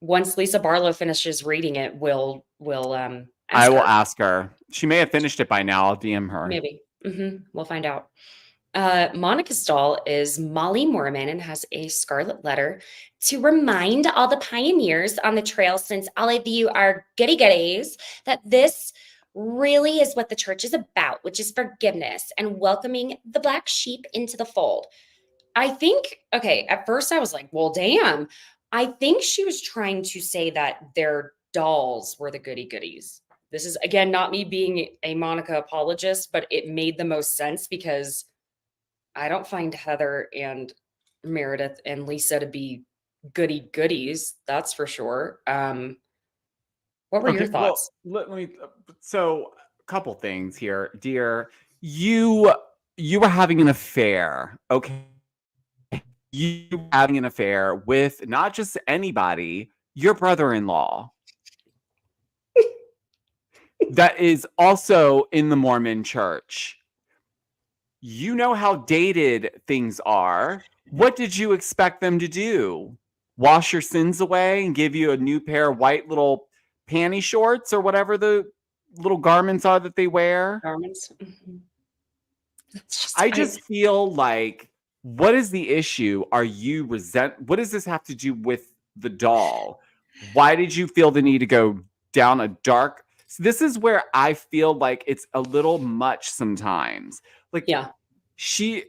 Once Lisa Barlow finishes reading it, we'll ask I will her. ask her. She may have finished it by now. I'll DM her. Maybe. We'll find out. Monica's doll is Molly Mormon and has a scarlet letter to remind all the pioneers on the trail, since all of you are goody goodies, that this really is what the church is about, which is forgiveness and welcoming the black sheep into the fold. I think, okay, at first I was like, well, damn. I think she was trying to say that their dolls were the goody goodies. This is, again, not me being a Monica apologist, but it made the most sense because I don't find Heather and Meredith and Lisa to be goody goodies. That's for sure. What were your thoughts? Well, let me. So, a couple things here, dear. You were having an affair, okay? You were having an affair with not just anybody, your brother-in-law. That is also in the Mormon church. You know how dated things are. What did you expect them to do? Wash your sins away and give you a new pair of white little panty shorts or whatever the little garments are that they wear? Garments. I just feel like, what is the issue? Are you what does this have to do with the doll? Why did you feel the need to go down a dark? So this is where I feel like it's a little much sometimes. Like, yeah, she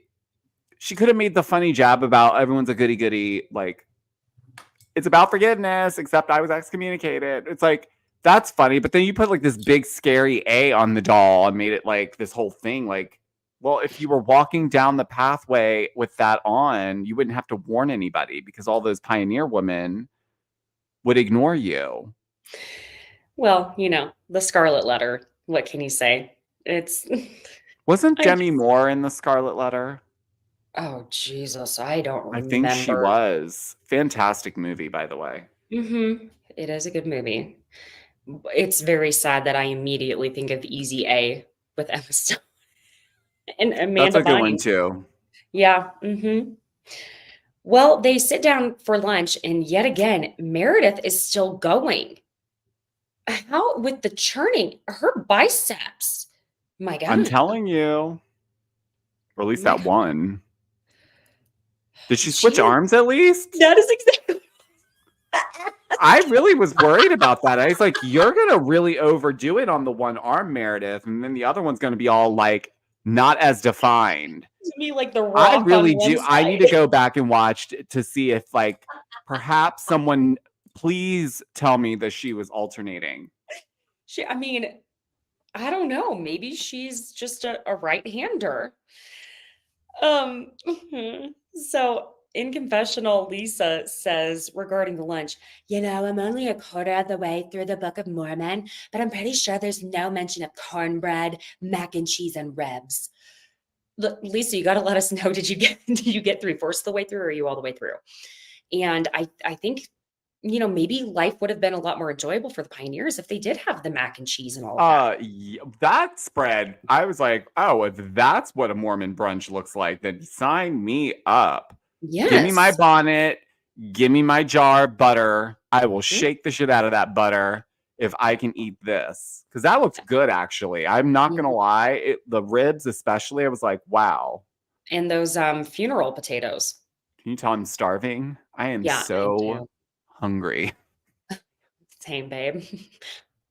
could have made the funny jab about everyone's a goody goody. Like, it's about forgiveness, except I was excommunicated. It's like, that's funny. But then you put like this big scary A on the doll and made it like this whole thing. Like, Well, if you were walking down the pathway with that on, you wouldn't have to warn anybody because all those pioneer women would ignore you. Well, the Scarlet Letter. What can you say? It's Wasn't I Demi just Moore in the Scarlet Letter? oh Jesus, I don't I think she remember. was. Fantastic movie, by the way. It is a good movie. It's very sad that I immediately think of Easy A with Emma Stone and That's Amanda a good one Bynes. too. Yeah. Well, they sit down for lunch, and yet again, Meredith is still going. How with the churning, her biceps. My I'm God. telling you, or at least My that God. one. Did she switch She arms at least? that is exactly I really was worried about that. I was like, you're gonna really overdo it on the one arm, Meredith, and then the other one's gonna be all like not as defined. to me like the I rock on really one do. I need to side. go back and watch to see if like perhaps someone please tell me that she was alternating. I mean, I don't know. Maybe she's just a right-hander. So in confessional, Lisa says regarding the lunch, I'm only a quarter of the way through the Book of Mormon, but I'm pretty sure there's no mention of cornbread, mac and cheese, and ribs. Look, Lisa, you got to let us know. Did you get three-fourths of the way through, or are you all the way through? And I think maybe life would have been a lot more enjoyable for the pioneers if they did have the mac and cheese and all of that. That spread, I was like, oh, if that's what a Mormon brunch looks like, then sign me up. Give me my Yes. bonnet, give me my jar of butter. I will Mhm. shake the shit out of that butter if I can eat this. Because that looks good, actually. I'm not gonna lie. The ribs, especially, I was like, wow. And those funeral potatoes. Can you tell I'm starving? I am Yeah, I am so too. hungry. Same, babe.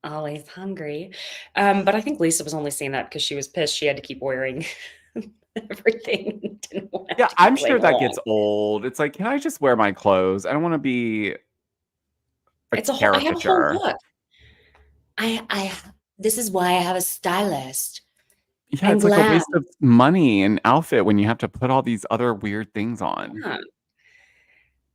Always hungry. But I think Lisa was only saying that because she was pissed she had to keep wearing everything. Didn't want to have Yeah, to keep I'm playing sure that along. gets old. It's like, can I just wear my clothes? I don't want to be a I have a whole caricature. look. I this is why I have a stylist. Yeah, I'm it's like a glad. waste of money and outfit when you have to put all these other weird things on. Yeah.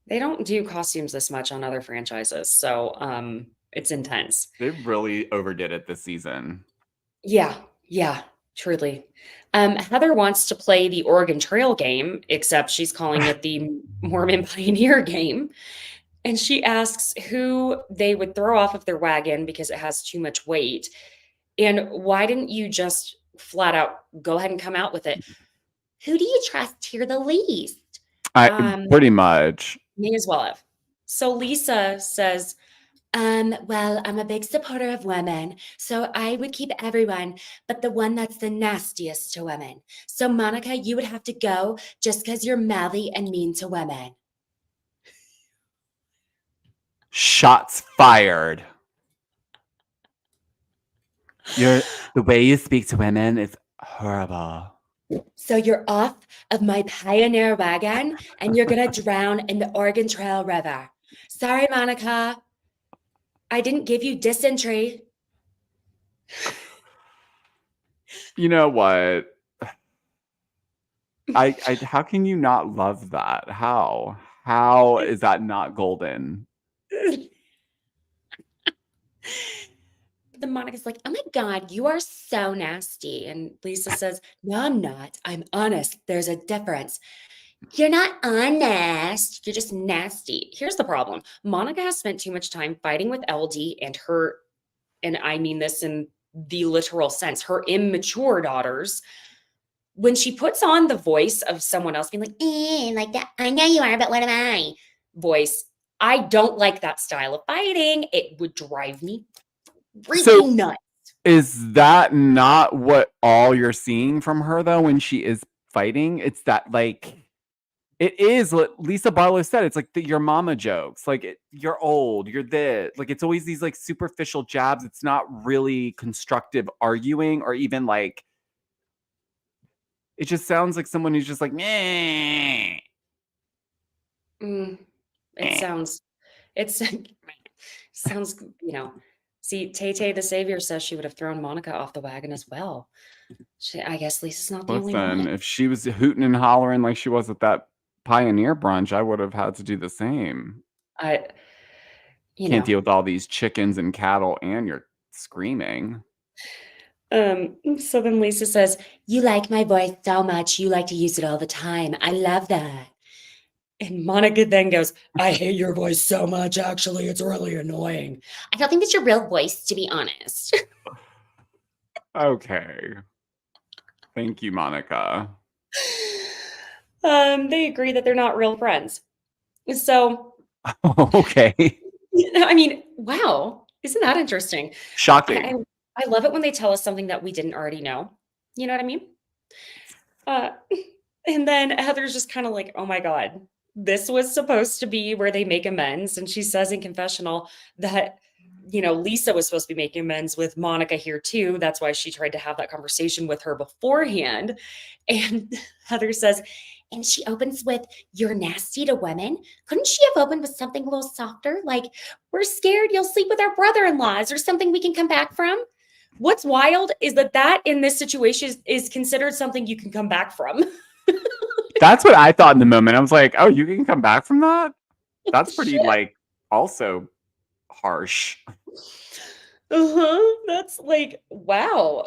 They don't do costumes this much on other franchises, so it's intense. They really overdid it this season. Yeah, truly. Heather wants to play the Oregon Trail game, except she's calling it the Mormon Pioneer game. And she asks who they would throw off of their wagon because it has too much weight. And why didn't you just flat out go ahead and come out with it? Who do you trust here the least? I Um, pretty much. May as well have. So Lisa says, well, I'm a big supporter of women, so I would keep everyone, but the one that's the nastiest to women. So, Monica, you would have to go just because you're mouthy and mean to women. Shots fired. The way you speak to women is horrible. So, you're off of my pioneer wagon and you're going to drown in the Oregon Trail River. Sorry, Monica. I didn't give you dysentery. You know what? I how can you not love that? How? How is that not golden? The Monica's like, oh my God, you are so nasty. And Lisa says, no, I'm not. I'm honest. There's a difference. You're not honest. You're just nasty. Here's the problem. Monica has spent too much time fighting with LD and her, and I mean this in the literal sense, her immature daughters. When she puts on the voice of someone else being like that, I know you are, but what am I? Voice. I don't like that style of fighting. It would drive me So freaking nuts. is that not what all you're seeing from her though when she is fighting? It's that like it is what Lisa Barlow said. It's like your mama jokes. Like you're old, you're this. Like it's always these like superficial jabs. It's not really constructive arguing or even like it just sounds like someone who's just like, meh. Mm, it sounds, it's sounds, See, Tay the Savior says she would have thrown Monica off the wagon as well. I guess Lisa's not the only Listen, one. if she was hooting and hollering like she was at that Pioneer brunch, I would have had to do the same. I, you Can't know, deal with all these chickens and cattle and you're screaming. so then Lisa says, You like my voice so much. You like to use it all the time. I love that. and Monica then goes, I hate your voice so much. Actually, it's really annoying. I don't think that's your real voice, to be honest. Okay. Thank you, Monica. They agree that they're not real friends. So, Okay. I mean, wow, isn't that interesting? Shocking. I love it when they tell us something that we didn't already know. You know what I mean? Uh, and then Heather's just kind of like, oh my God, this was supposed to be where they make amends. And she says in confessional that, Lisa was supposed to be making amends with Monica here too. That's why she tried to have that conversation with her beforehand. And Heather says, And she opens with, You're nasty to women. Couldn't she have opened with something a little softer? Like, We're scared you'll sleep with our brother in law. Is there something we can come back from? what's wild is that in this situation is considered something you can come back from. That's what I thought in the moment. I was like, oh, you can come back from that? That's pretty, like, also harsh. That's like, wow.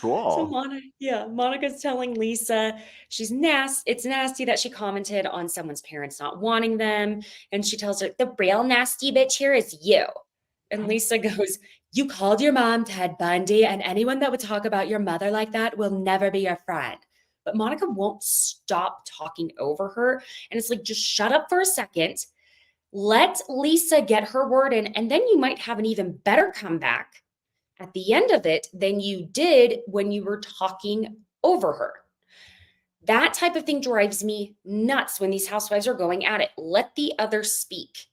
So Cool. Monica's telling Lisa she's nasty. It's nasty that she commented on someone's parents not wanting them. And she tells her, The real nasty bitch here is you. and Lisa goes, You called your mom Ted Bundy, and anyone that would talk about your mother like that will never be your friend. But Monica won't stop talking over her. And it's like, just shut up for a second. Let Lisa get her word in, and then you might have an even better comeback at the end of it than you did when you were talking over her. That type of thing drives me nuts when these housewives are going at it. Let the other speak.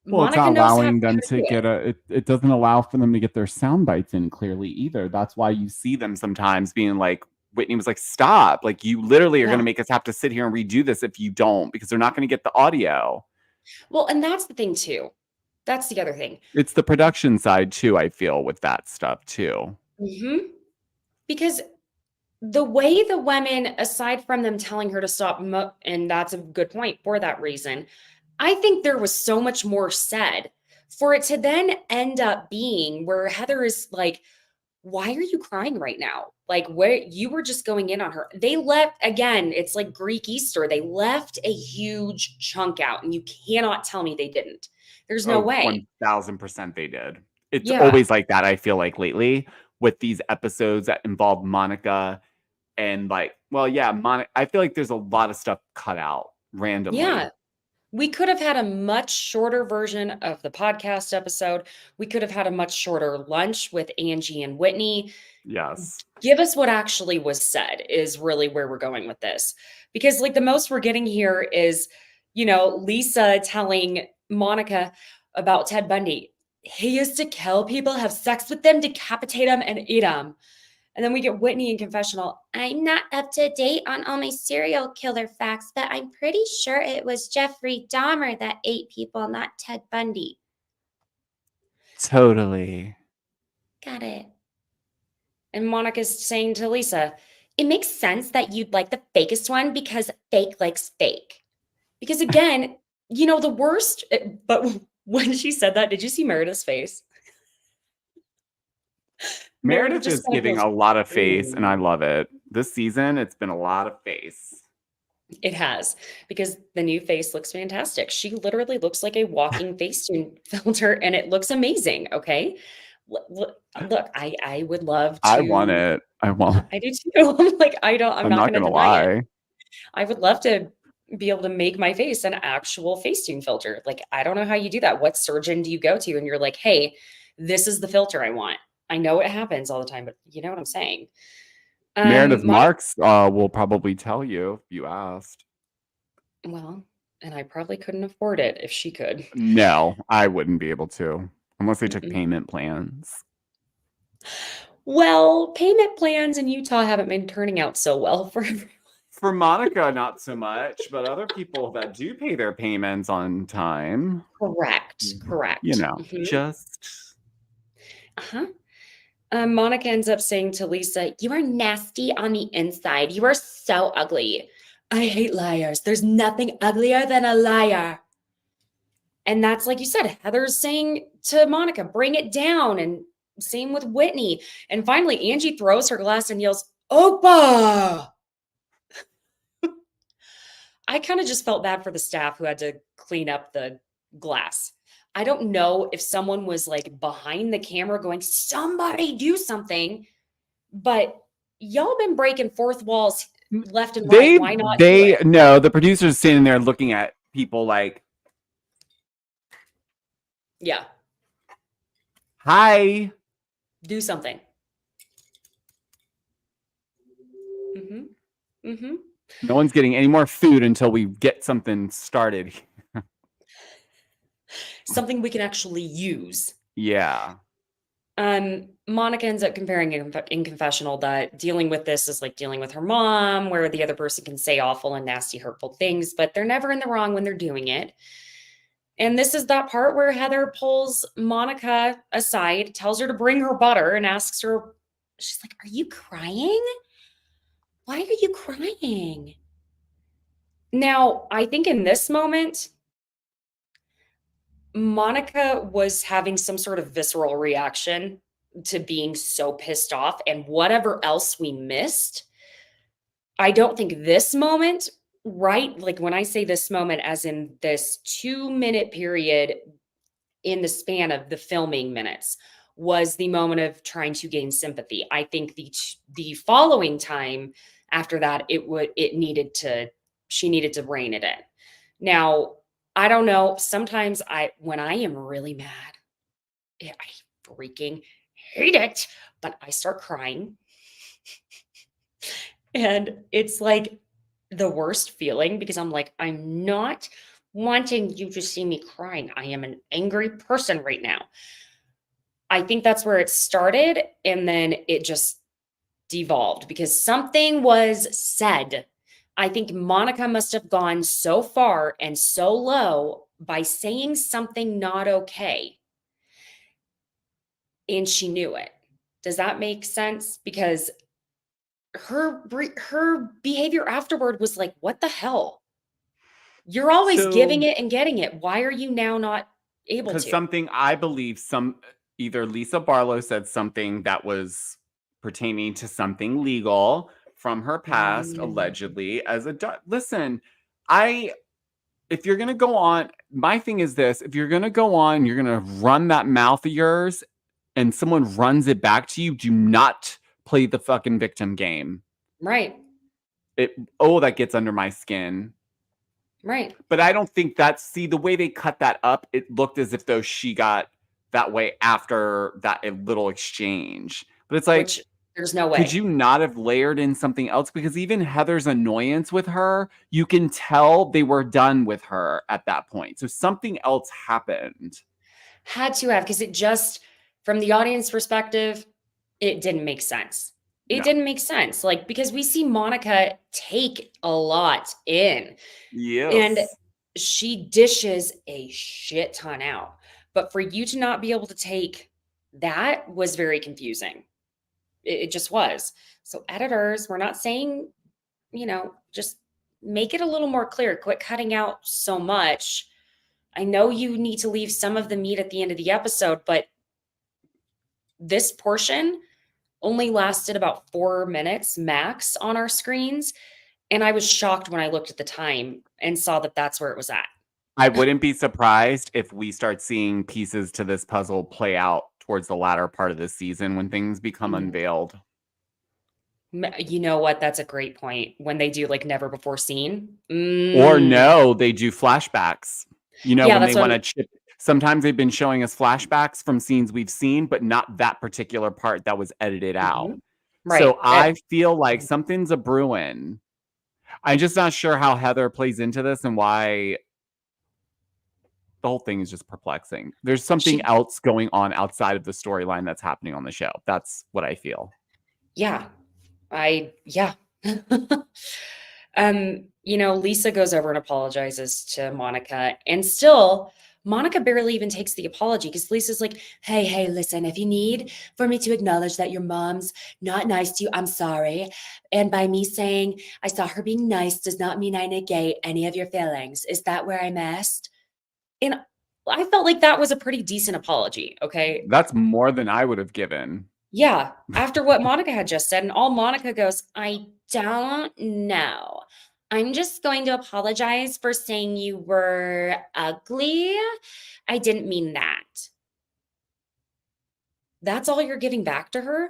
Well, it's Monica not knows how allowing them to to do get it doesn't allow for them to get their sound bites in clearly either. That's why you see them sometimes being like, Whitney was like, stop. Like, you literally are going to make us have to sit here and redo this if you don't, because they're not going to get the audio. Well, and that's the thing too. That's the other thing. It's the production side too, I feel, with that stuff too. Because the way the women, aside from them telling her to stop, and that's a good point for that reason, I think there was so much more said for it to then end up being where Heather is like, why are you crying right now? Like, where you were just going in on her. They left, again, it's like Greek Easter. They left a huge chunk out, and you cannot tell me they didn't. There's no way. 1000% they did. It's Yeah. always like that, I feel like, lately with these episodes that involve Monica and like, well, yeah, Monica. I feel like there's a lot of stuff cut out randomly. Yeah. We could have had a much shorter version of the podcast episode. We could have had a much shorter lunch with Angie and Whitney. Yes. Give us what actually was said is really where we're going with this. Because like the most we're getting here is, Lisa telling Monica about Ted Bundy. He used to kill people, have sex with them, decapitate them, and eat them. And then we get Whitney in confessional. I'm not up to date on all my serial killer facts, but I'm pretty sure it was Jeffrey Dahmer that ate people, not Ted Bundy. Totally. Got it. And Monica's saying to Lisa, It makes sense that you'd like the fakest one because fake likes fake. because again, the worst, but when she said that, did you see Meredith's face? Meredith just is kinda giving goes, a lot of face, and I "Ooh." love it. This season, it's been a lot of face. It has, because the new face looks fantastic. She literally looks like a walking Facetune filter, and it looks amazing. Okay, look, I would love to. I want it. I want. I do too. I'm like, I'm I'm not not going to gonna deny it. lie. I would love to be able to make my face an actual Facetune filter. Like, I don't know how you do that. What surgeon do you go to? And you're like, hey, this is the filter I want. I know it happens all the time, but you know what I'm saying. Meredith Monica, Marks will probably tell you if you asked. well, and I probably couldn't afford it if she could. No, I wouldn't be able to unless they took Mm-mm. payment plans. Well, payment plans in Utah haven't been turning out so well for everyone. For Monica, not so much, but other people that do pay their payments on time, Correct. Correct. Mhm. just Uh-huh. Monica ends up saying to Lisa, "You are nasty on the inside. You are so ugly. I hate liars. There's nothing uglier than a liar." And that's like you said, Heather's saying to Monica, "Bring it down." And same with Whitney. And finally, Angie throws her glass and yells, "Opa!" I kind of just felt bad for the staff who had to clean up the glass. I don't know if someone was like behind the camera going, "Somebody do something," but y'all been breaking fourth walls left and right. Why not do it? no, the producer's standing there looking at people like, Yeah, hi. do something. No one's getting any more food until we get something started. Something we can actually use. Yeah. Monica ends up comparing in confessional that dealing with this is like dealing with her mom, where the other person can say awful and nasty, hurtful things, but they're never in the wrong when they're doing it. And this is that part where Heather pulls Monica aside, tells her to bring her butter, and asks her, she's like, "Are you crying? Why are you crying?" Now, I think in this moment, Monica was having some sort of visceral reaction to being so pissed off and whatever else we missed. I don't think this moment, right? Like when I say this moment, as in this 2-minute period in the span of the filming minutes, was the moment of trying to gain sympathy. I think the following time after that, she needed to rein it in. Now, I don't know. Sometimes when I am really mad, I freaking hate it, but I start crying. And it's like the worst feeling because I'm like, I'm not wanting you to see me crying. I am an angry person right now. I think that's where it started. And then it just devolved because something was said. I think Monica must have gone so far and so low by saying something not okay. And she knew it. Does that make sense? Because her behavior afterward was like, "What the hell? You're always So, giving it and getting it. Why are you now not able because to?" something I believe either Lisa Barlow said something that was pertaining to something legal from her past, Mm, allegedly, listen, if you're gonna go on, my thing is this: if you're gonna go on, you're gonna run that mouth of yours, and someone runs it back to you, do not play the fucking victim game. right, That gets under my skin. right. But I don't think the way they cut that up, it looked as if though she got that way after that little exchange. But it's like, Which there's no could way. you not have layered in something else? Because even Heather's annoyance with her, you can tell they were done with her at that point. So something else happened. Had to have, because it just, from the audience perspective, it didn't make sense. It No. didn't make sense. Like, because we see Monica take a lot in and Yes. she dishes a shit ton out. But for you to not be able to take that was very confusing. It just was. So, editors, we're not saying, just make it a little more clear. Quit cutting out so much. I know you need to leave some of the meat at the end of the episode, but this portion only lasted about 4 minutes max on our screens. And I was shocked when I looked at the time and saw that that's where it was at. I wouldn't be surprised if we start seeing pieces to this puzzle play out towards the latter part of the season when things become Mm. unveiled. You know what? That's a great point. When they do like never before seen. Or no, they do flashbacks. Yeah, When they that's what want to chip. Sometimes they've been showing us flashbacks from scenes we've seen, but not that particular part that was edited out. Mhm. So Right. I feel like something's a brewing. I'm just not sure how Heather plays into this and why the whole thing is just perplexing. There's something She else going on outside of the storyline that's happening on the show. That's what I feel. Yeah. Yeah. Lisa goes over and apologizes to Monica, and still Monica barely even takes the apology because Lisa's like, hey, listen, if you need for me to acknowledge that your mom's not nice to you, I'm sorry. And by me saying I saw her being nice does not mean I negate any of your feelings. Is that where I missed? And I felt like that was a pretty decent apology. Okay. That's more than I would have given. Yeah. After what Monica had just said, and all Monica goes, I don't know. I'm just going to apologize for saying you were ugly. I didn't mean that. That's all you're giving back to her?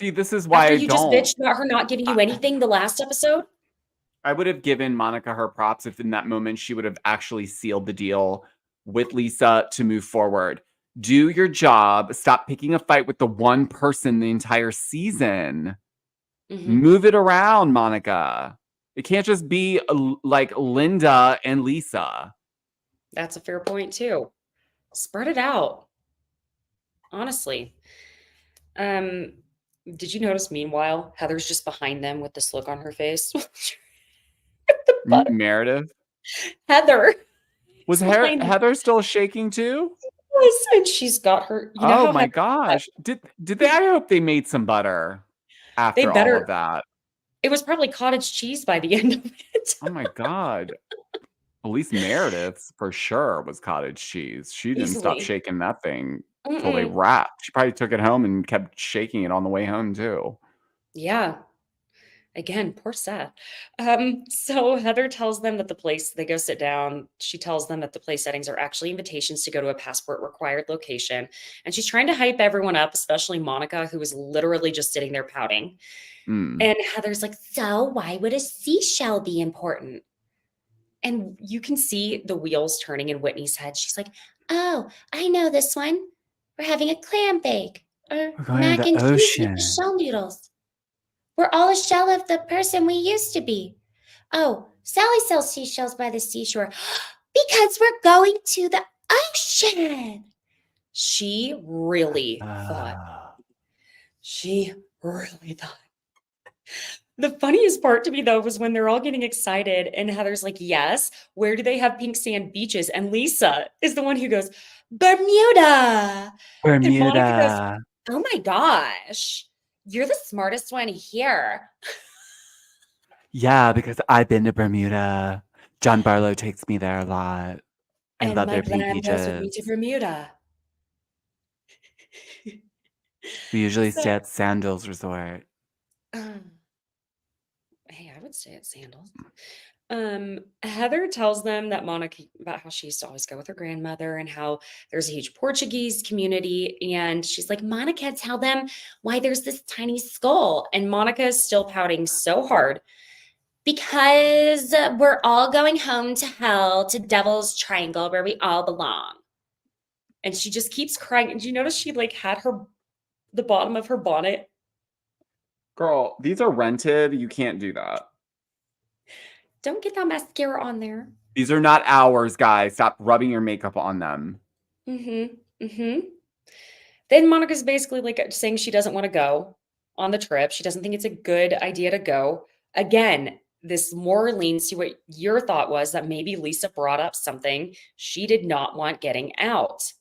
See, this is why After I you just don't. bitched about her not giving you anything the last episode? I would have given Monica her props if in that moment she would have actually sealed the deal with Lisa to move forward. Do your job. Stop picking a fight with the one person the entire season. Move it around, Monica. It can't just be like Linda and Lisa. That's a fair point too. Spread it out. Honestly. Did you notice meanwhile, Heather's just behind them with this look on her face? Meredith? Heather Was is behind them. Heather still shaking too? Yes, and she's got her. You know Oh how my Heather, gosh. Did they? I hope they made some butter they after all better. of that. It was probably cottage cheese by the end of it. Oh my God. At least Meredith's for sure was cottage cheese. She didn't stop Easily. shaking that thing till they wrapped. She probably took it home and kept shaking it on the way home too. Yeah. Again, poor Seth. So Heather tells them that the place, they go sit down. She tells them that the place settings are actually invitations to go to a passport required location. And she's trying to hype everyone up, especially Monica, who is literally just sitting there pouting. And Heather's like, so why would a seashell be important? And you can see the wheels turning in Whitney's head. She's like, oh, I know this one. We're having a clam bake or We're going to mac the and cheese with ocean. the shell noodles. We're all a shell of the person we used to be. Oh, Sally sells seashells by the seashore because we're going to the ocean. She really thought. She really thought. The funniest part to me, though, was when they're all getting excited and Heather's like, yes, where do they have pink sand beaches? And Lisa is the one who goes, Bermuda. And Monica goes, oh my gosh, you're the smartest one here. Yeah, because I've been to Bermuda. John Barlow takes me there a lot. I And love my their pink plan goes with me beaches. to Bermuda. We usually So- stay at Sandals Resort. Hey, I would stay at Sandals. Heather tells them that Monica about how she used to always go with her grandmother and how there's a huge Portuguese community. And she's like, Monica, tell them why there's this tiny skull. And Monica is still pouting so hard because we're all going home to hell, to Devil's Triangle, where we all belong. And she just keeps crying. And do you notice she like had the bottom of her bonnet? Girl, these are rented. You can't do that. Don't get that mascara on there. These are not ours, guys. Stop rubbing your makeup on them. Then Monica's basically like saying she doesn't want to go on the trip. She doesn't think it's a good idea to go. Again, this more leans to what your thought was, that maybe Lisa brought up something she did not want getting out.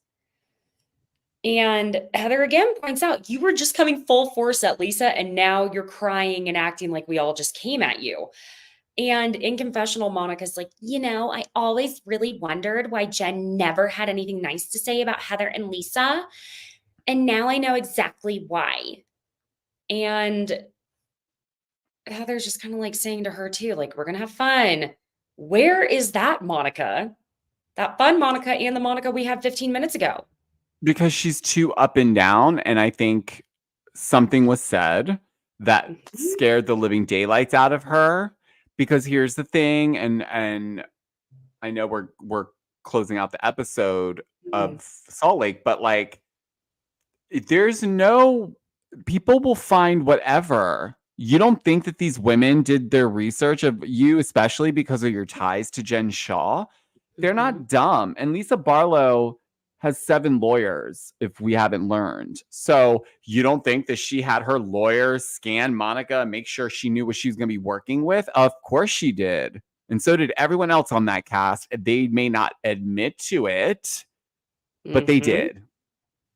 And Heather again points out, you were just coming full force at Lisa, and now you're crying and acting like we all just came at you. And in confessional, Monica's like, I always really wondered why Jen never had anything nice to say about Heather and Lisa. And now I know exactly why. And Heather's just kind of like saying to her too, like, we're going to have fun. Where is that Monica? That fun Monica and the Monica we had 15 minutes ago. Because she's too up and down. And I think something was said that scared the living daylights out of her. Because here's the thing, and I know we're closing out the episode of Salt Lake, but like there's no, people will find whatever. You don't think that these women did their research of you, especially because of your ties to Jen Shaw? They're not dumb. And Lisa Barlow has 7 lawyers, if we haven't learned. So you don't think that she had her lawyers scan Monica and make sure she knew what she was going to be working with? Of course she did. And so did everyone else on that cast. They may not admit to it, but they did.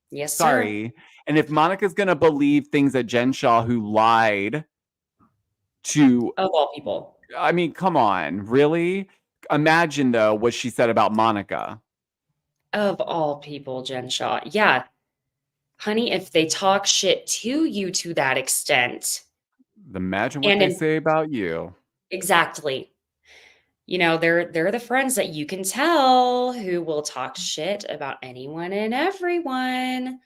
Yes, sir. Sorry. And if Monica's going to believe things that Jen Shaw, who lied to, Of all people. I mean, come on, really? Imagine, though, what she said about Monica. Of all people, Jen Shaw. Yeah. Honey, if they talk shit to you to that extent. Imagine what they say about you. Exactly. You know, they're the friends that you can tell who will talk shit about anyone and everyone.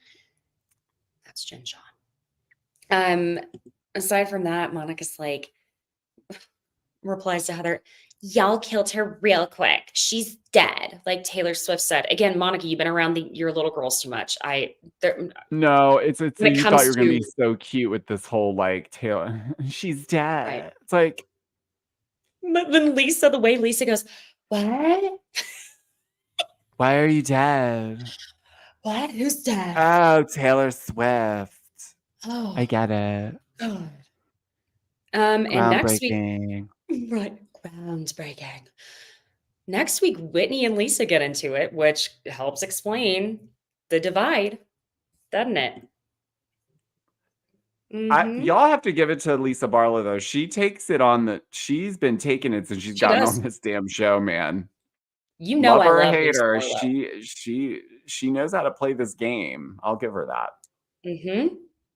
That's Jen Shaw. Aside from that, Monica's like replies to Heather, y'all killed her real quick. She's dead. Like Taylor Swift said. Again, Monica, you've been around your little girls too much. No, it's when it you thought comes you were gonna to be so cute with this whole like Taylor. She's dead. right. It's like, But then Lisa, the way Lisa goes, what? why are you dead? What? Who's dead? Oh, Taylor Swift. Oh, I get it. God. And next week, Groundbreaking. right, groundbreaking. Next week, Whitney and Lisa get into it, which helps explain the divide, doesn't it? Y'all have to give it to Lisa Barlow though. She takes it on she's been taking it since she's She gotten does. on this damn show, man. You know Love I her or love hate Lisa her, Barlow. she knows how to play this game. I'll give her that.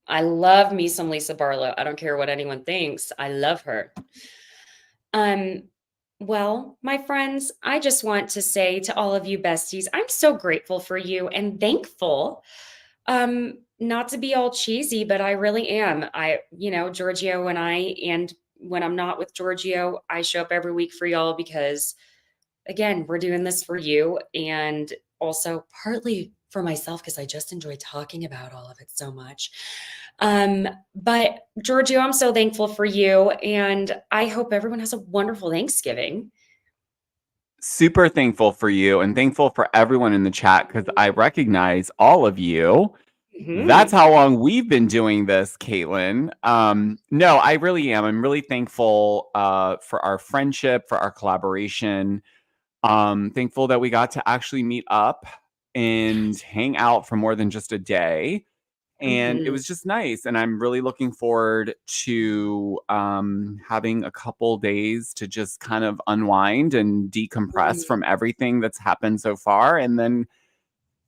I love me some Lisa Barlow. I don't care what anyone thinks. I love her. Well, my friends, I just want to say to all of you besties, I'm so grateful for you and thankful. Not to be all cheesy, but I really am. Giorgio and when I'm not with Giorgio, I show up every week for y'all because again, we're doing this for you and also partly for myself because I just enjoy talking about all of it so much. But Giorgio, I'm so thankful for you and I hope everyone has a wonderful Thanksgiving. Super thankful for you and thankful for everyone in the chat because I recognize all of you. That's how long we've been doing this, Caitlin. No, I really am. I'm really thankful for our friendship, for our collaboration. Thankful that we got to actually meet up and hang out for more than just a day. And it was just nice. And I'm really looking forward to having a couple days to just kind of unwind and decompress from everything that's happened so far. And then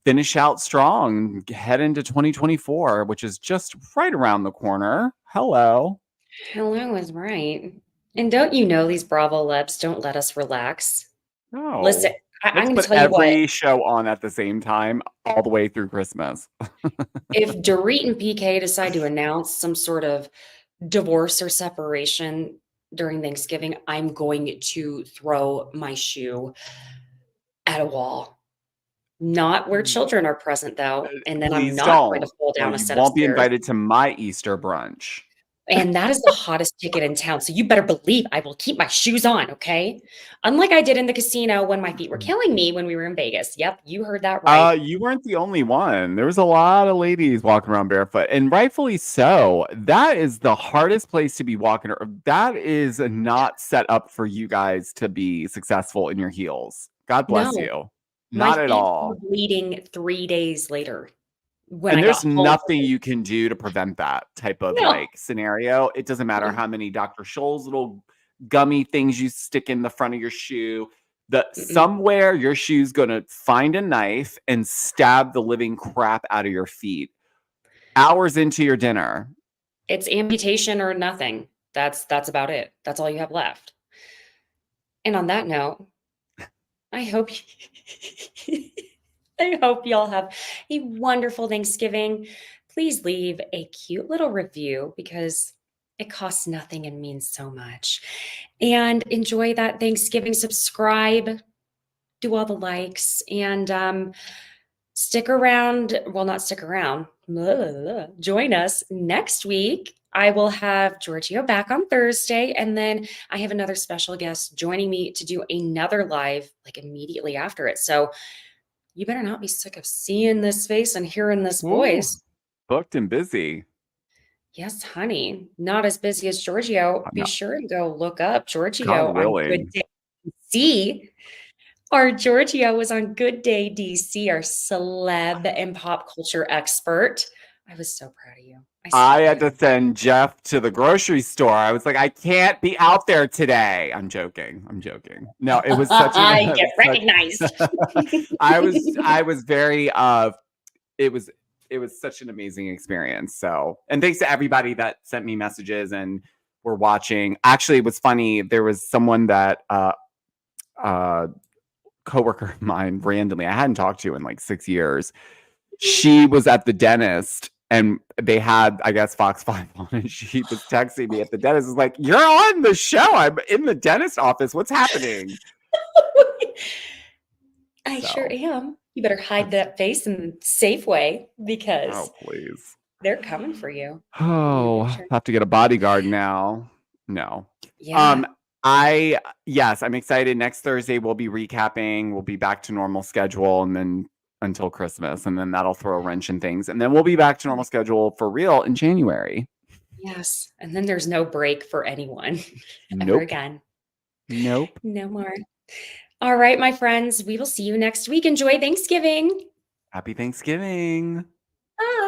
finish out strong, head into 2024, which is just right around the corner. Hello. Hello is right. And don't you know these Bravo Lebs don't let us relax? No. Listen, I'm Let's going to put tell you what. every show on at the same time all the way through Christmas. If Dorit and PK decide to announce some sort of divorce or separation during Thanksgiving, I'm going to throw my shoe at a wall. Not where children are present, though. And then I'm Please not going to don't. fall Or down a you set of won't be stairs. invited to my Easter brunch. And that is the hottest ticket in town. So you better believe I will keep my shoes on, okay? Unlike I did in the casino when my feet were killing me when we were in Vegas. Yep, you heard that right. You weren't the only one. There was a lot of ladies walking around barefoot, and rightfully so. That is the hardest place to be walking. That is not set up for you guys to be successful in your heels. God bless you. My Not at feet all. were bleeding 3 days later when And I there's got home. nothing you can do to prevent that type of like scenario. It doesn't matter how many Dr. Scholl's little gummy things you stick in the front of your shoe. Somewhere your shoe's gonna find a knife and stab the living crap out of your feet. Hours into your dinner. It's amputation or nothing. That's about it. That's all you have left. And on that note, I hope I hope y'all have a wonderful Thanksgiving. Please leave a cute little review because it costs nothing and means so much. And enjoy that Thanksgiving. Subscribe, do all the likes, and stick around. Well, not stick around. Join us next week. I will have Giorgio back on Thursday, and then I have another special guest joining me to do another live like immediately after it. So You better not be sick of seeing this face and hearing this Ooh, voice. booked and busy. Yes, honey. Not as busy as Giorgio. Be No, sure and go look up God Giorgio on Good willing. Day DC. Our Giorgio was on Good Day DC, our celeb and pop culture expert. I was so proud of you. I still had to do. send Jeff to the grocery store. I was like, I can't be out there today. I'm joking. I'm joking. No, it was such an You get recognized. I was very it was such an amazing experience. So, and thanks to everybody that sent me messages and were watching. Actually, it was funny. There was someone that coworker of mine randomly I hadn't talked to in like 6 years. She was at the dentist and they had, I guess, Fox 5 on, and she was texting me at the dentist. Is like, "You're on the show. I'm in the dentist office. What's happening?" I So, sure am. You better hide that face in a safe way because oh please. they're coming for you. Oh, have to get a bodyguard now. No. Yeah. I'm excited. Next Thursday we'll be recapping. We'll be back to normal schedule and then until Christmas, and then that'll throw a wrench in things. And then we'll be back to normal schedule for real in January. Yes. And then there's no break for anyone ever Nope. again. Nope. No more. All right, my friends. We will see you next week. Enjoy Thanksgiving. Happy Thanksgiving. Bye.